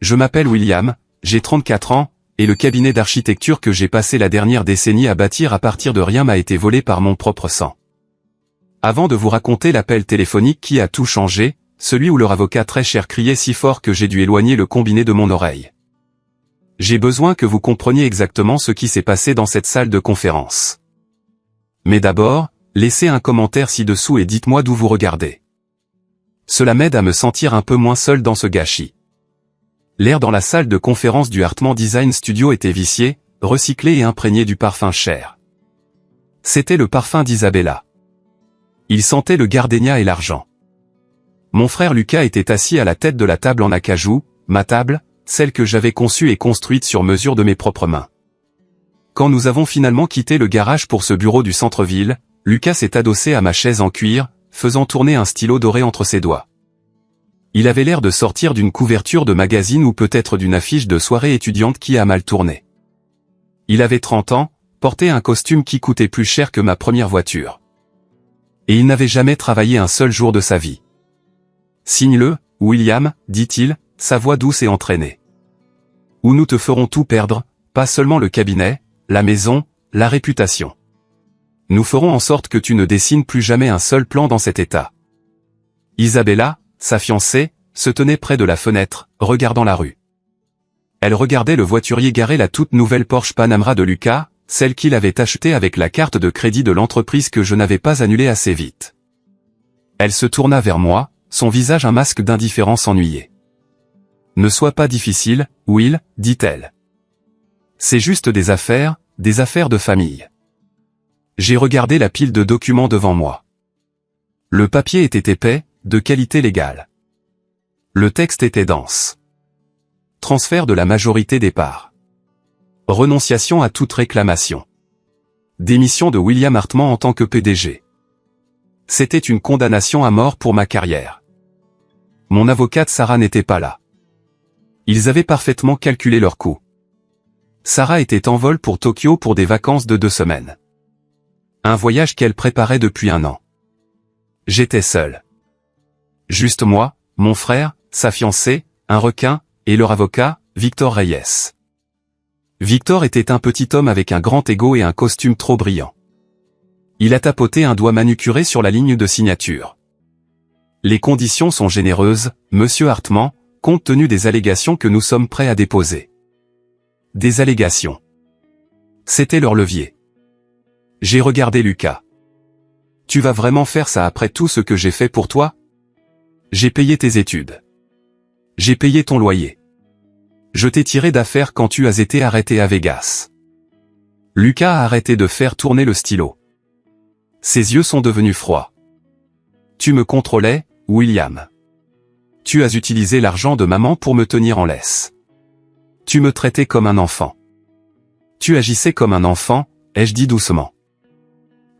Je m'appelle William, j'ai 34 ans, et le cabinet d'architecture que j'ai passé la dernière décennie à bâtir à partir de rien m'a été volé par mon propre sang. Avant de vous raconter l'appel téléphonique qui a tout changé, celui où leur avocat très cher criait si fort que j'ai dû éloigner le combiné de mon oreille. J'ai besoin que vous compreniez exactement ce qui s'est passé dans cette salle de conférence. Mais d'abord, laissez un commentaire ci-dessous et dites-moi d'où vous regardez. Cela m'aide à me sentir un peu moins seul dans ce gâchis. L'air dans la salle de conférence du Hartmann Design Studio était vicié, recyclé et imprégné du parfum cher. C'était le parfum d'Isabella. Il sentait le gardénia et l'argent. Mon frère Lucas était assis à la tête de la table en acajou, ma table, celle que j'avais conçue et construite sur mesure de mes propres mains. Quand nous avons finalement quitté le garage pour ce bureau du centre-ville, Lucas s'est adossé à ma chaise en cuir, faisant tourner un stylo doré entre ses doigts. Il avait l'air de sortir d'une couverture de magazine ou peut-être d'une affiche de soirée étudiante qui a mal tourné. Il avait 30 ans, portait un costume qui coûtait plus cher que ma première voiture. Et il n'avait jamais travaillé un seul jour de sa vie. « Signe-le, William, dit-il, sa voix douce et entraînée. Ou nous te ferons tout perdre, pas seulement le cabinet, la maison, la réputation. Nous ferons en sorte que tu ne dessines plus jamais un seul plan dans cet état. » Isabella, sa fiancée, se tenait près de la fenêtre, regardant la rue. Elle regardait le voiturier garer la toute nouvelle Porsche Panamera de Lucas, celle qu'il avait achetée avec la carte de crédit de l'entreprise que je n'avais pas annulée assez vite. Elle se tourna vers moi, son visage un masque d'indifférence ennuyée. « Ne sois pas difficile, Will, dit-elle. C'est juste des affaires de famille. » J'ai regardé la pile de documents devant moi. Le papier était épais, de qualité légale. Le texte était dense. Transfert de la majorité des parts. Renonciation à toute réclamation. Démission de William Hartmann en tant que PDG. C'était une condamnation à mort pour ma carrière. Mon avocate Sarah n'était pas là. Ils avaient parfaitement calculé leur coût. Sarah était en vol pour Tokyo pour des vacances de 2 semaines. Un voyage qu'elle préparait depuis 1 an. J'étais seul. Juste moi, mon frère, sa fiancée, un requin, et leur avocat, Victor Reyes. Victor était un petit homme avec un grand ego et un costume trop brillant. Il a tapoté un doigt manucuré sur la ligne de signature. Les conditions sont généreuses, monsieur Hartmann, compte tenu des allégations que nous sommes prêts à déposer. Des allégations. C'était leur levier. J'ai regardé Lucas. Tu vas vraiment faire ça après tout ce que j'ai fait pour toi? J'ai payé tes études. J'ai payé ton loyer. Je t'ai tiré d'affaire quand tu as été arrêté à Vegas. Lucas a arrêté de faire tourner le stylo. Ses yeux sont devenus froids. Tu me contrôlais, William. Tu as utilisé l'argent de maman pour me tenir en laisse. Tu me traitais comme un enfant. Tu agissais comme un enfant, ai-je dit doucement.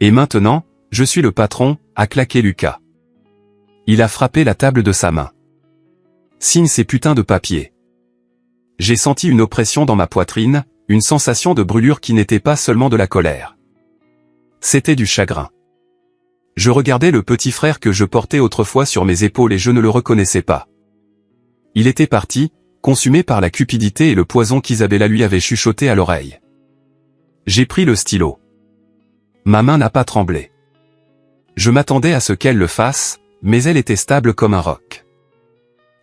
Et maintenant, je suis le patron, a claqué Lucas. Il a frappé la table de sa main. Signe ces putains de papiers. J'ai senti une oppression dans ma poitrine, une sensation de brûlure qui n'était pas seulement de la colère. C'était du chagrin. Je regardais le petit frère que je portais autrefois sur mes épaules et je ne le reconnaissais pas. Il était parti, consumé par la cupidité et le poison qu'Isabella lui avait chuchoté à l'oreille. J'ai pris le stylo. Ma main n'a pas tremblé. Je m'attendais à ce qu'elle le fasse, mais elle était stable comme un roc.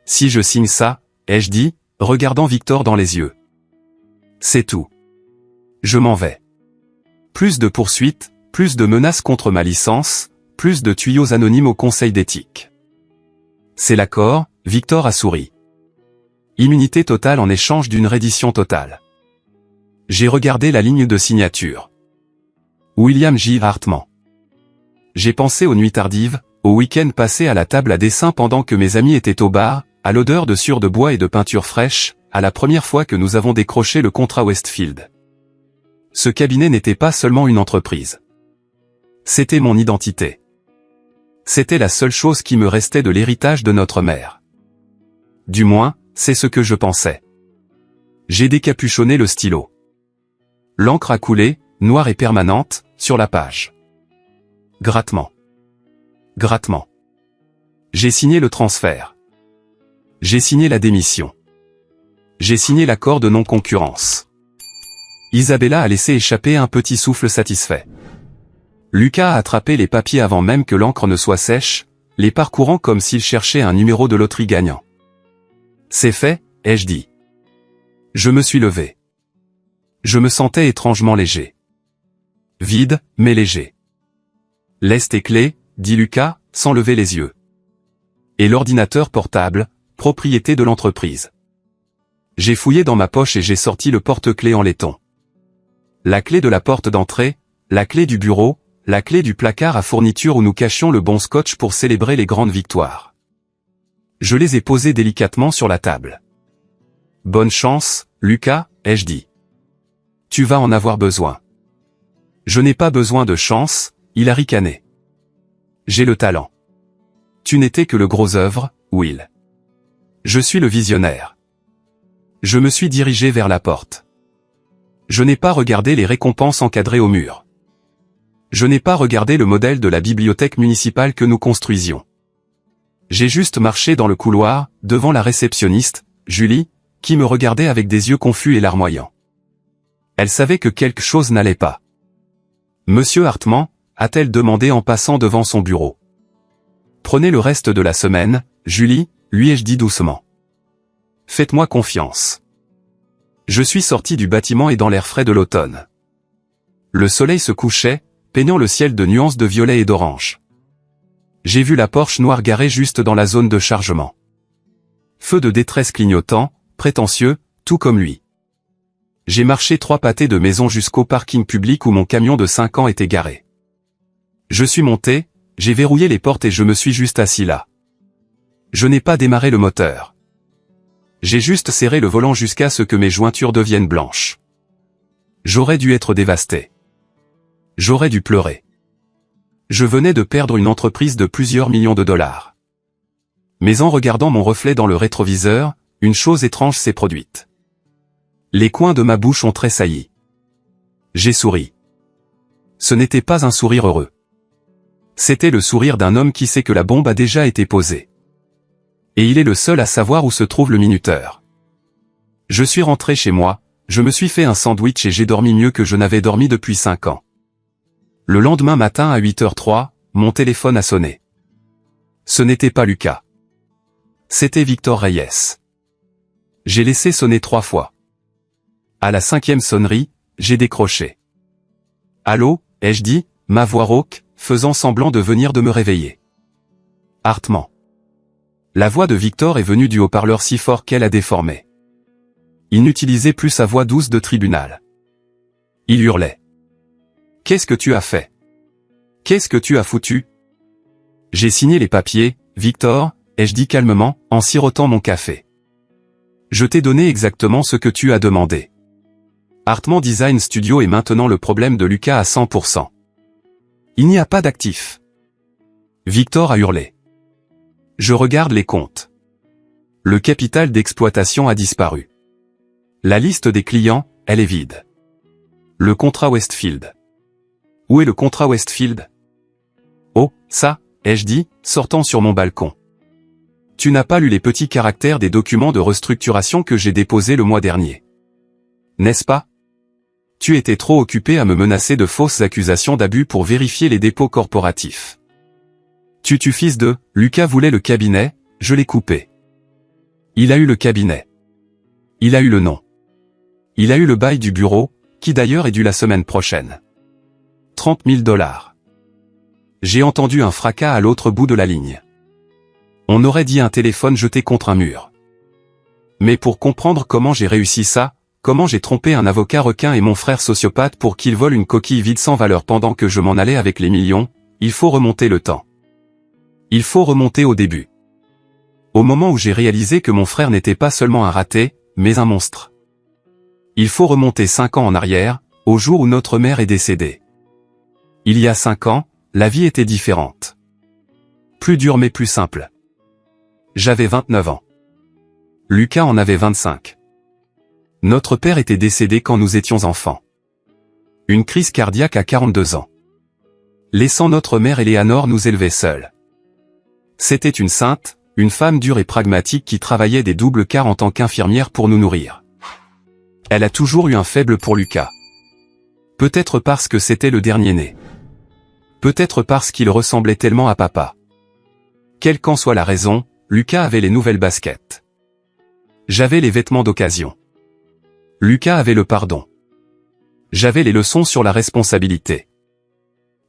Si je signe ça, ai-je dit, regardant Victor dans les yeux. C'est tout. Je m'en vais. Plus de poursuites, plus de menaces contre ma licence, plus de tuyaux anonymes au conseil d'éthique. C'est l'accord, Victor a souri. Immunité totale en échange d'une reddition totale. J'ai regardé la ligne de signature. William J. Hartmann. J'ai pensé aux nuits tardives, au week-end passé à la table à dessin pendant que mes amis étaient au bar, à l'odeur de sueur de bois et de peinture fraîche, à la première fois que nous avons décroché le contrat Westfield. Ce cabinet n'était pas seulement une entreprise. C'était mon identité. C'était la seule chose qui me restait de l'héritage de notre mère. Du moins, c'est ce que je pensais. J'ai décapuchonné le stylo. L'encre a coulé, noire et permanente, sur la page. Grattement. Grattement. J'ai signé le transfert. J'ai signé la démission. J'ai signé l'accord de non-concurrence. Isabella a laissé échapper un petit souffle satisfait. Lucas a attrapé les papiers avant même que l'encre ne soit sèche, les parcourant comme s'il cherchait un numéro de loterie gagnant. C'est fait, ai-je dit. Je me suis levé. Je me sentais étrangement léger. Vide, mais léger. Laisse tes clés, dit Lucas, sans lever les yeux. Et l'ordinateur portable, propriété de l'entreprise. J'ai fouillé dans ma poche et j'ai sorti le porte-clés en laiton. La clé de la porte d'entrée, la clé du bureau, la clé du placard à fourniture où nous cachions le bon scotch pour célébrer les grandes victoires. Je les ai posées délicatement sur la table. Bonne chance, Lucas, ai-je dit. Tu vas en avoir besoin. Je n'ai pas besoin de chance, il a ricané. J'ai le talent. Tu n'étais que le gros œuvre, Will. Je suis le visionnaire. Je me suis dirigé vers la porte. Je n'ai pas regardé les récompenses encadrées au mur. Je n'ai pas regardé le modèle de la bibliothèque municipale que nous construisions. J'ai juste marché dans le couloir, devant la réceptionniste, Julie, qui me regardait avec des yeux confus et larmoyants. Elle savait que quelque chose n'allait pas. Monsieur Hartmann, a-t-elle demandé en passant devant son bureau. Prenez le reste de la semaine, Julie, lui ai-je dit doucement. Faites-moi confiance. Je suis sorti du bâtiment et dans l'air frais de l'automne. Le soleil se couchait, peignant le ciel de nuances de violet et d'orange. J'ai vu la Porsche noire garée juste dans la zone de chargement. Feu de détresse clignotant, prétentieux, tout comme lui. J'ai marché 3 pâtés de maison jusqu'au parking public où mon camion de 5 ans était garé. Je suis monté, j'ai verrouillé les portes et je me suis juste assis là. Je n'ai pas démarré le moteur. J'ai juste serré le volant jusqu'à ce que mes jointures deviennent blanches. J'aurais dû être dévasté. J'aurais dû pleurer. Je venais de perdre une entreprise de plusieurs millions de dollars. Mais en regardant mon reflet dans le rétroviseur, une chose étrange s'est produite. Les coins de ma bouche ont tressailli. J'ai souri. Ce n'était pas un sourire heureux. C'était le sourire d'un homme qui sait que la bombe a déjà été posée. Et il est le seul à savoir où se trouve le minuteur. Je suis rentré chez moi, je me suis fait un sandwich et j'ai dormi mieux que je n'avais dormi depuis 5 ans. Le lendemain matin à 8h03, mon téléphone a sonné. Ce n'était pas Lucas. C'était Victor Reyes. J'ai laissé sonner 3 fois. À la 5e sonnerie, j'ai décroché. Allô, ai-je dit, ma voix rauque, faisant semblant de venir de me réveiller. Hartmann. La voix de Victor est venue du haut-parleur si fort qu'elle a déformé. Il n'utilisait plus sa voix douce de tribunal. Il hurlait. Qu'est-ce que tu as fait? Qu'est-ce que tu as foutu? J'ai signé les papiers, Victor, ai-je dit calmement, en sirotant mon café. Je t'ai donné exactement ce que tu as demandé. Hartmann Design Studio est maintenant le problème de Lucas à 100%. Il n'y a pas d'actifs. Victor a hurlé. Je regarde les comptes. Le capital d'exploitation a disparu. La liste des clients, elle est vide. Le contrat Westfield. Où est le contrat Westfield? Oh, ça, ai-je dit, sortant sur mon balcon. Tu n'as pas lu les petits caractères des documents de restructuration que j'ai déposés le mois dernier. N'est-ce pas? Tu étais trop occupé à me menacer de fausses accusations d'abus pour vérifier les dépôts corporatifs. Tu fils de, Lucas voulait le cabinet, je l'ai coupé. Il a eu le cabinet. Il a eu le nom. Il a eu le bail du bureau, qui d'ailleurs est dû la semaine prochaine. 30 000 $. J'ai entendu un fracas à l'autre bout de la ligne. On aurait dit un téléphone jeté contre un mur. Mais pour comprendre comment j'ai réussi ça, comment j'ai trompé un avocat requin et mon frère sociopathe pour qu'ils volent une coquille vide sans valeur pendant que je m'en allais avec les millions, il faut remonter le temps. Il faut remonter au début. Au moment où j'ai réalisé que mon frère n'était pas seulement un raté, mais un monstre. Il faut remonter 5 ans en arrière, au jour où notre mère est décédée. Il y a 5 ans, la vie était différente. Plus dure mais plus simple. J'avais 29 ans. Lucas en avait 25. Notre père était décédé quand nous étions enfants. Une crise cardiaque à 42 ans. Laissant notre mère Éléanore nous élever seuls. C'était une sainte, une femme dure et pragmatique qui travaillait des doubles quarts en tant qu'infirmière pour nous nourrir. Elle a toujours eu un faible pour Lucas. Peut-être parce que c'était le dernier-né. Peut-être parce qu'il ressemblait tellement à papa. Quelle qu'en soit la raison, Lucas avait les nouvelles baskets. J'avais les vêtements d'occasion. Lucas avait le pardon. J'avais les leçons sur la responsabilité.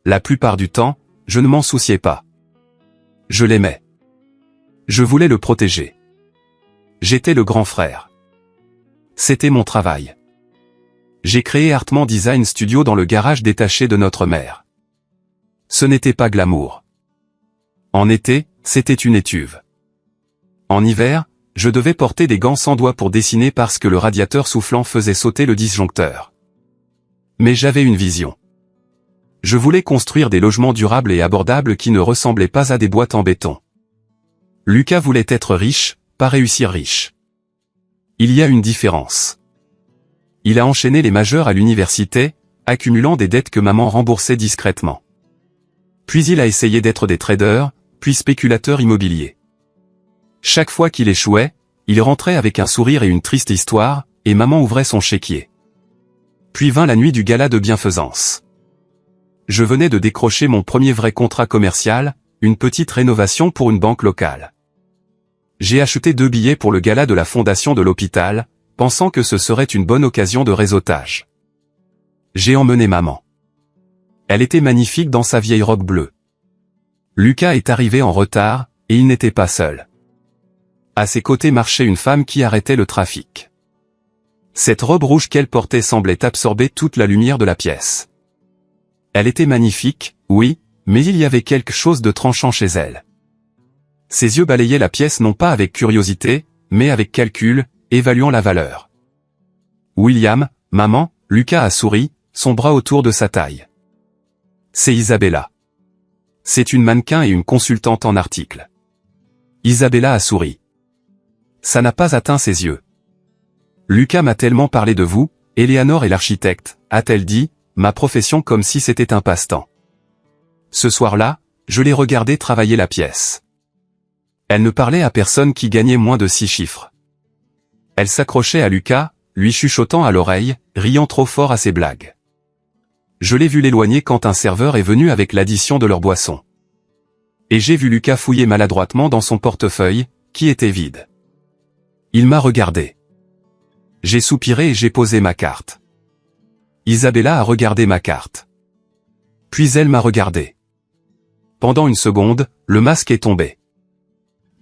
La plupart du temps, je ne m'en souciais pas. Je l'aimais. Je voulais le protéger. J'étais le grand frère. C'était mon travail. J'ai créé Hartman Design Studio dans le garage détaché de notre mère. Ce n'était pas glamour. En été, c'était une étuve. En hiver, je devais porter des gants sans doigts pour dessiner parce que le radiateur soufflant faisait sauter le disjoncteur. Mais j'avais une vision. Je voulais construire des logements durables et abordables qui ne ressemblaient pas à des boîtes en béton. Lucas voulait être riche, pas réussir riche. Il y a une différence. Il a enchaîné les majeurs à l'université, accumulant des dettes que maman remboursait discrètement. Puis il a essayé d'être des traders, puis spéculateur immobilier. Chaque fois qu'il échouait, il rentrait avec un sourire et une triste histoire, et maman ouvrait son chéquier. Puis vint la nuit du gala de bienfaisance. Je venais de décrocher mon premier vrai contrat commercial, une petite rénovation pour une banque locale. J'ai acheté 2 billets pour le gala de la fondation de l'hôpital, pensant que ce serait une bonne occasion de réseautage. J'ai emmené maman. Elle était magnifique dans sa vieille robe bleue. Lucas est arrivé en retard, et il n'était pas seul. À ses côtés marchait une femme qui arrêtait le trafic. Cette robe rouge qu'elle portait semblait absorber toute la lumière de la pièce. Elle était magnifique, oui, mais il y avait quelque chose de tranchant chez elle. Ses yeux balayaient la pièce non pas avec curiosité, mais avec calcul, évaluant la valeur. William, maman, Lucas a souri, son bras autour de sa taille. C'est Isabella. C'est une mannequin et une consultante en article. Isabella a souri. Ça n'a pas atteint ses yeux. Lucas m'a tellement parlé de vous, Eleanor est l'architecte, a-t-elle dit, ma profession comme si c'était un passe-temps. Ce soir-là, je l'ai regardé travailler la pièce. Elle ne parlait à personne qui gagnait moins de 6 chiffres. Elle s'accrochait à Lucas, lui chuchotant à l'oreille, riant trop fort à ses blagues. Je l'ai vu l'éloigner quand un serveur est venu avec l'addition de leur boisson. Et j'ai vu Lucas fouiller maladroitement dans son portefeuille, qui était vide. Il m'a regardé. J'ai soupiré et j'ai posé ma carte. Isabella a regardé ma carte. Puis elle m'a regardé. Pendant une seconde, le masque est tombé.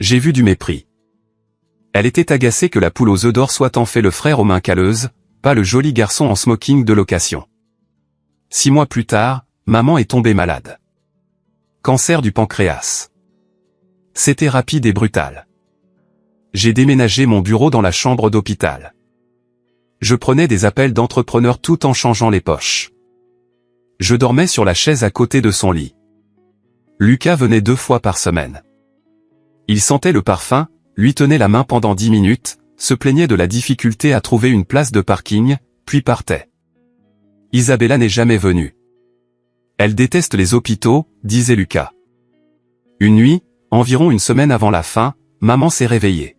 J'ai vu du mépris. Elle était agacée que la poule aux œufs d'or soit en fait le frère aux mains calleuses, pas le joli garçon en smoking de location. 6 mois plus tard, maman est tombée malade. Cancer du pancréas. C'était rapide et brutal. J'ai déménagé mon bureau dans la chambre d'hôpital. Je prenais des appels d'entrepreneurs tout en changeant les poches. Je dormais sur la chaise à côté de son lit. Lucas venait 2 fois par semaine. Il sentait le parfum, lui tenait la main pendant 10 minutes, se plaignait de la difficulté à trouver une place de parking, puis partait. Isabella n'est jamais venue. Elle déteste les hôpitaux, disait Lucas. Une nuit, environ une semaine avant la fin, maman s'est réveillée.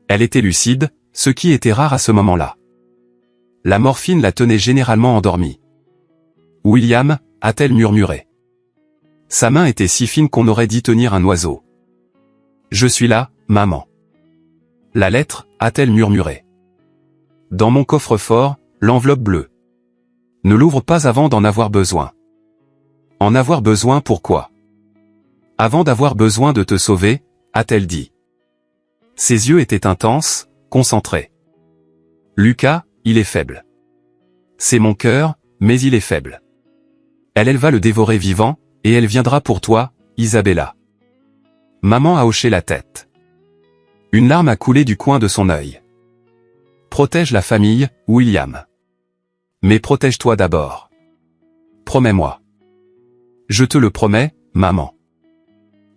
Elle était lucide, ce qui était rare à ce moment-là. La morphine la tenait généralement endormie. William, a-t-elle murmuré. Sa main était si fine qu'on aurait dit tenir un oiseau. Je suis là, maman. La lettre, a-t-elle murmuré. Dans mon coffre-fort, l'enveloppe bleue. Ne l'ouvre pas avant d'en avoir besoin. En avoir besoin pourquoi? Avant d'avoir besoin de te sauver, a-t-elle dit. Ses yeux étaient intenses, concentrés. Lucas, il est faible. C'est mon cœur, mais il est faible. Elle va le dévorer vivant, et elle viendra pour toi, Isabella. Maman a hoché la tête. Une larme a coulé du coin de son œil. Protège la famille, William. Mais protège-toi d'abord. Promets-moi. Je te le promets, maman.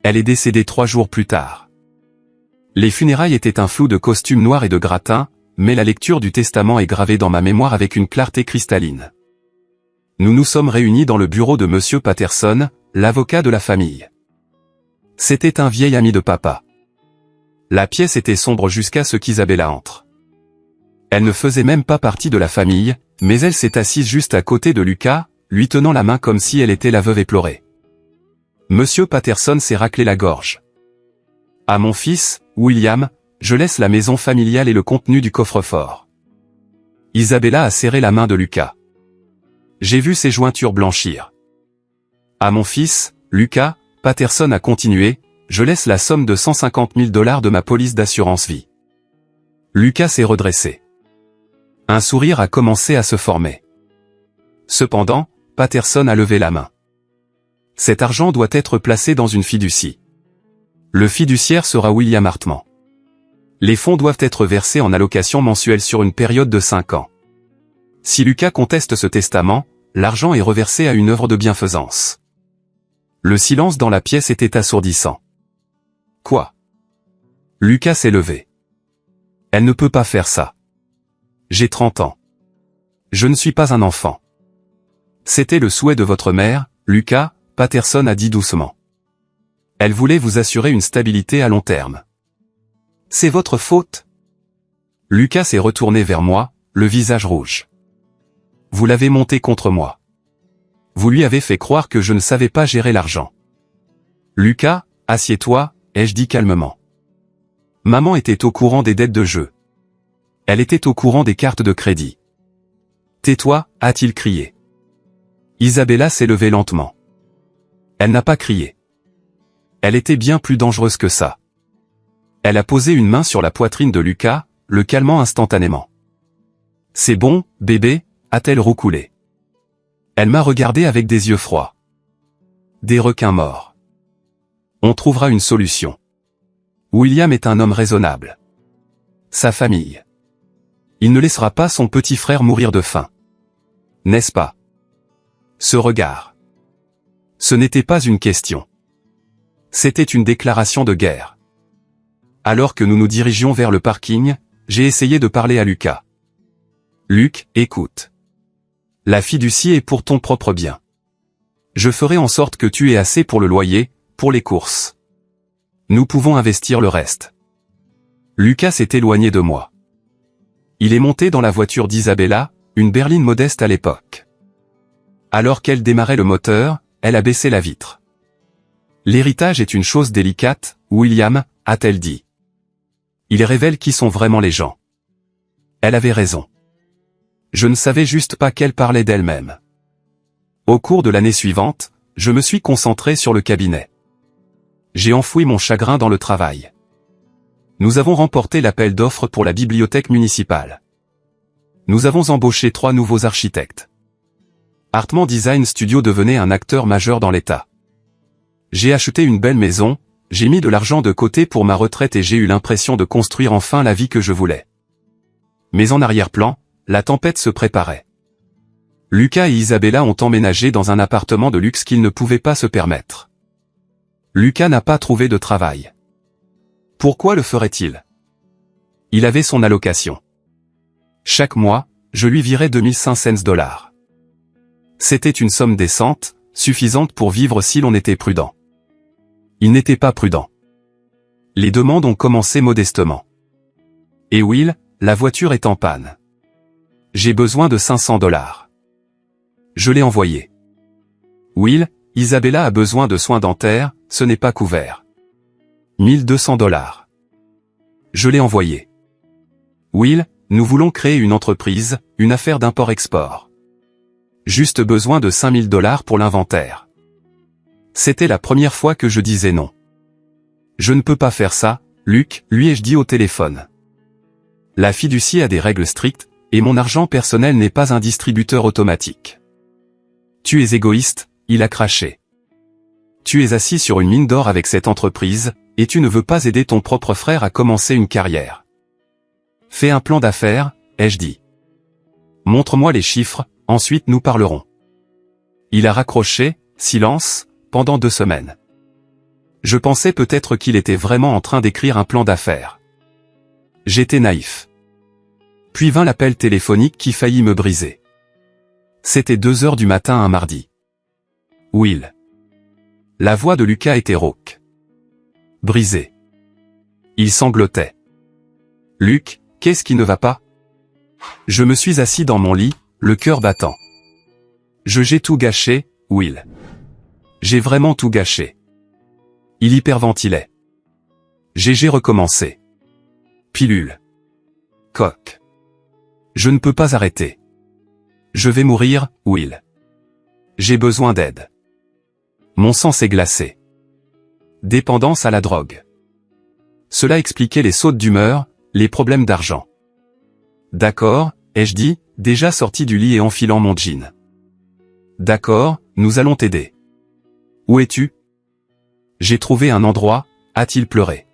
Elle est décédée 3 jours plus tard. Les funérailles étaient un flou de costumes noirs et de gratin, mais la lecture du testament est gravée dans ma mémoire avec une clarté cristalline. Nous nous sommes réunis dans le bureau de Monsieur Patterson, l'avocat de la famille. C'était un vieil ami de papa. La pièce était sombre jusqu'à ce qu'Isabella entre. Elle ne faisait même pas partie de la famille, mais elle s'est assise juste à côté de Lucas, lui tenant la main comme si elle était la veuve éplorée. Monsieur Patterson s'est raclé la gorge. À mon fils, William, je laisse la maison familiale et le contenu du coffre-fort. Isabella a serré la main de Lucas. J'ai vu ses jointures blanchir. À mon fils, Lucas, Patterson a continué, je laisse la somme de 150 000 $ de ma police d'assurance vie. Lucas s'est redressé. Un sourire a commencé à se former. Cependant, Patterson a levé la main. Cet argent doit être placé dans une fiducie. Le fiduciaire sera William Hartman. Les fonds doivent être versés en allocation mensuelle sur une période de 5 ans. Si Lucas conteste ce testament, l'argent est reversé à une œuvre de bienfaisance. Le silence dans la pièce était assourdissant. Quoi? Lucas s'est levé. Elle ne peut pas faire ça. J'ai 30 ans. Je ne suis pas un enfant. C'était le souhait de votre mère, Lucas, Patterson a dit doucement. Elle voulait vous assurer une stabilité à long terme. C'est votre faute. Lucas s'est retourné vers moi, le visage rouge. Vous l'avez monté contre moi. Vous lui avez fait croire que je ne savais pas gérer l'argent. Lucas, assieds-toi, ai-je dit calmement. Maman était au courant des dettes de jeu. Elle était au courant des cartes de crédit. Tais-toi, a-t-il crié. Isabella s'est levée lentement. Elle n'a pas crié. Elle était bien plus dangereuse que ça. Elle a posé une main sur la poitrine de Lucas, le calmant instantanément. C'est bon, bébé, a-t-elle roucoulé. Elle m'a regardé avec des yeux froids. Des requins morts. On trouvera une solution. William est un homme raisonnable. Sa famille. Il ne laissera pas son petit frère mourir de faim. N'est-ce pas? Ce regard. Ce n'était pas une question. C'était une déclaration de guerre. Alors que nous nous dirigions vers le parking, j'ai essayé de parler à Lucas. Luc, écoute. La fiducie est pour ton propre bien. Je ferai en sorte que tu aies assez pour le loyer, pour les courses. Nous pouvons investir le reste. Lucas s'est éloigné de moi. Il est monté dans la voiture d'Isabella, une berline modeste à l'époque. Alors qu'elle démarrait le moteur, elle a baissé la vitre. L'héritage est une chose délicate, William, a-t-elle dit. Il révèle qui sont vraiment les gens. Elle avait raison. Je ne savais juste pas qu'elle parlait d'elle-même. Au cours de l'année suivante, je me suis concentré sur le cabinet. J'ai enfoui mon chagrin dans le travail. Nous avons remporté l'appel d'offres pour la bibliothèque municipale. Nous avons embauché 3 nouveaux architectes. Hartman Design Studio devenait un acteur majeur dans l'État. J'ai acheté une belle maison, j'ai mis de l'argent de côté pour ma retraite et j'ai eu l'impression de construire enfin la vie que je voulais. Mais en arrière-plan, la tempête se préparait. Lucas et Isabella ont emménagé dans un appartement de luxe qu'ils ne pouvaient pas se permettre. Lucas n'a pas trouvé de travail. Pourquoi le ferait-il? Il avait son allocation. Chaque mois, je lui virais 2500 $. C'était une somme décente, suffisante pour vivre si l'on était prudent. Il n'était pas prudent. Les demandes ont commencé modestement. Et Will, la voiture est en panne. J'ai besoin de 500 $. Je l'ai envoyé. Will, Isabella a besoin de soins dentaires, ce n'est pas couvert. 1200 $. Je l'ai envoyé. Will, nous voulons créer une entreprise, une affaire d'import-export. Juste besoin de 5000 $ pour l'inventaire. C'était la première fois que je disais non. Je ne peux pas faire ça, Luc, lui ai-je dit au téléphone. La fiducie a des règles strictes, et mon argent personnel n'est pas un distributeur automatique. Tu es égoïste, il a craché. Tu es assis sur une mine d'or avec cette entreprise, et tu ne veux pas aider ton propre frère à commencer une carrière. Fais un plan d'affaires, ai-je dit. Montre-moi les chiffres, ensuite nous parlerons. Il a raccroché, silence, pendant 2 semaines. Je pensais peut-être qu'il était vraiment en train d'écrire un plan d'affaires. J'étais naïf. Puis vint l'appel téléphonique qui faillit me briser. C'était 2 heures du matin un mardi. Will. La voix de Lucas était rauque. Brisée. Il sanglotait. Luc, qu'est-ce qui ne va pas? Je me suis assis dans mon lit, le cœur battant. J'ai tout gâché, Will. J'ai vraiment tout gâché. Il hyperventilait. J'ai recommencé. Pilule. Coque. Je ne peux pas arrêter. Je vais mourir, Will. J'ai besoin d'aide. Mon sang s'est glacé. Dépendance à la drogue. Cela expliquait les sautes d'humeur, les problèmes d'argent. D'accord, ai-je dit, déjà sorti du lit et enfilant mon jean. D'accord, nous allons t'aider. Où es-tu? J'ai trouvé un endroit, a-t-il pleuré.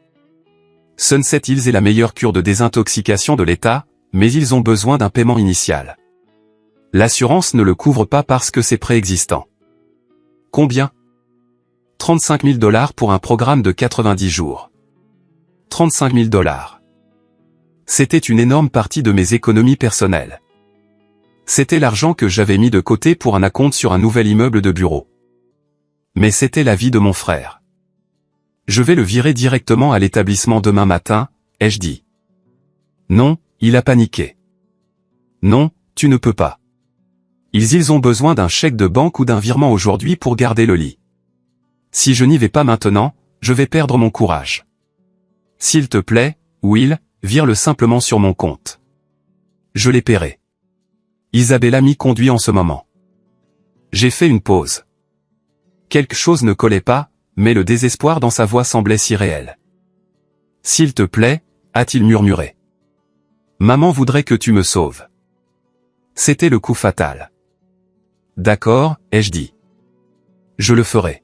Sunset Hills est la meilleure cure de désintoxication de l'État, mais ils ont besoin d'un paiement initial. L'assurance ne le couvre pas parce que c'est préexistant. Combien? 35 000 $ pour un programme de 90 jours. 35 000 $. C'était une énorme partie de mes économies personnelles. C'était l'argent que j'avais mis de côté pour un acompte sur un nouvel immeuble de bureau. Mais c'était la vie de mon frère. Je vais le virer directement à l'établissement demain matin, ai-je dit. Non, il a paniqué. Non, tu ne peux pas. Ils ont besoin d'un chèque de banque ou d'un virement aujourd'hui pour garder le lit. Si je n'y vais pas maintenant, je vais perdre mon courage. S'il te plaît, Will, vire-le simplement sur mon compte. Je les paierai. Isabella m'y conduit en ce moment. J'ai fait une pause. Quelque chose ne collait pas, mais le désespoir dans sa voix semblait si réel. S'il te plaît, a-t-il murmuré. Maman voudrait que tu me sauves. C'était le coup fatal. D'accord, ai-je dit. Je le ferai.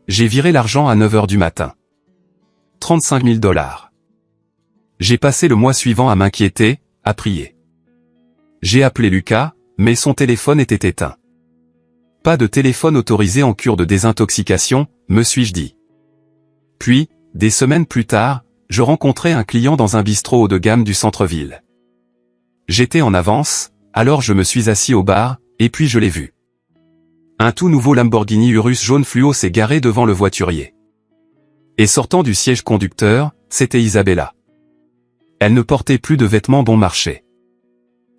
J'ai viré l'argent à 9 h du matin. 35 000 $. J'ai passé le mois suivant à m'inquiéter, à prier. J'ai appelé Lucas, mais son téléphone était éteint. Pas de téléphone autorisé en cure de désintoxication, me suis-je dit. Puis, des semaines plus tard, je rencontrai un client dans un bistrot haut de gamme du centre-ville. J'étais en avance, alors je me suis assis au bar, et puis je l'ai vu. Un tout nouveau Lamborghini Urus jaune fluo s'est garé devant le voiturier. Et sortant du siège conducteur, c'était Isabella. Elle ne portait plus de vêtements bon marché.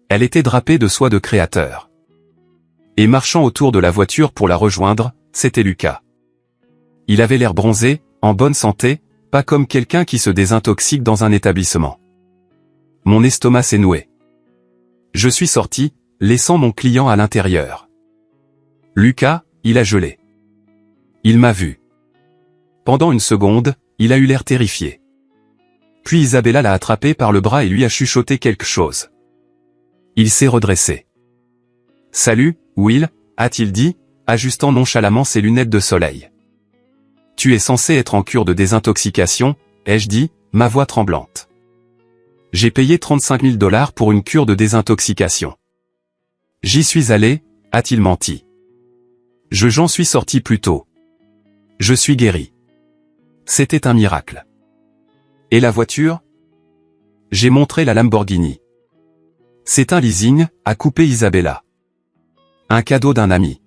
Elle était drapée de soie de créateur. Et marchant autour de la voiture pour la rejoindre, c'était Lucas. Il avait l'air bronzé, en bonne santé, pas comme quelqu'un qui se désintoxique dans un établissement. Mon estomac s'est noué. Je suis sorti, laissant mon client à l'intérieur. Lucas, il a gelé. Il m'a vu. Pendant une seconde, il a eu l'air terrifié. Puis Isabella l'a attrapé par le bras et lui a chuchoté quelque chose. Il s'est redressé. « Salut, Will », a-t-il dit, ajustant nonchalamment ses lunettes de soleil. « Tu es censé être en cure de désintoxication, ai-je dit, ma voix tremblante. J'ai payé 35 000 $ pour une cure de désintoxication. J'y suis allé, a-t-il menti. J'en suis sorti plus tôt. Je suis guéri. C'était un miracle. Et la voiture? J'ai montré la Lamborghini. C'est un leasing, a coupé Isabella. Un cadeau d'un ami.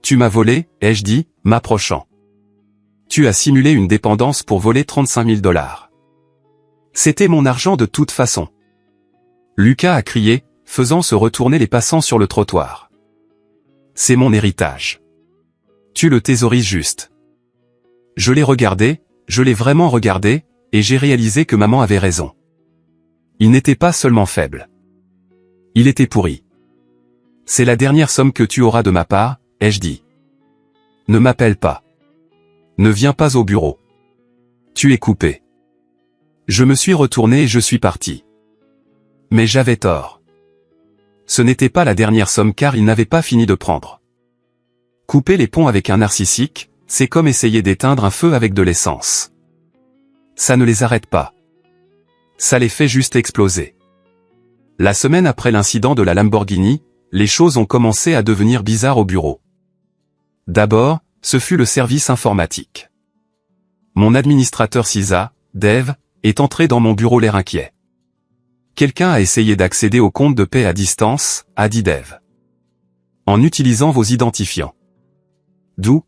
Tu m'as volé, ai-je dit, m'approchant. Tu as simulé une dépendance pour voler 35 000 $. C'était mon argent de toute façon. Lucas a crié, faisant se retourner les passants sur le trottoir. C'est mon héritage. Tu le thésaurises juste. Je l'ai regardé, je l'ai vraiment regardé, et j'ai réalisé que maman avait raison. Il n'était pas seulement faible. Il était pourri. C'est la dernière somme que tu auras de ma part, ai-je dit. Ne m'appelle pas. Ne viens pas au bureau. Tu es coupé. Je me suis retourné et je suis parti. Mais j'avais tort. Ce n'était pas la dernière somme car il n'avait pas fini de prendre. Couper les ponts avec un narcissique, c'est comme essayer d'éteindre un feu avec de l'essence. Ça ne les arrête pas. Ça les fait juste exploser. La semaine après l'incident de la Lamborghini, les choses ont commencé à devenir bizarres au bureau. D'abord, ce fut le service informatique. Mon administrateur CISA, Dave, est entré dans mon bureau l'air inquiet. Quelqu'un a essayé d'accéder au compte de paie à distance, a dit Dave. En utilisant vos identifiants. D'où?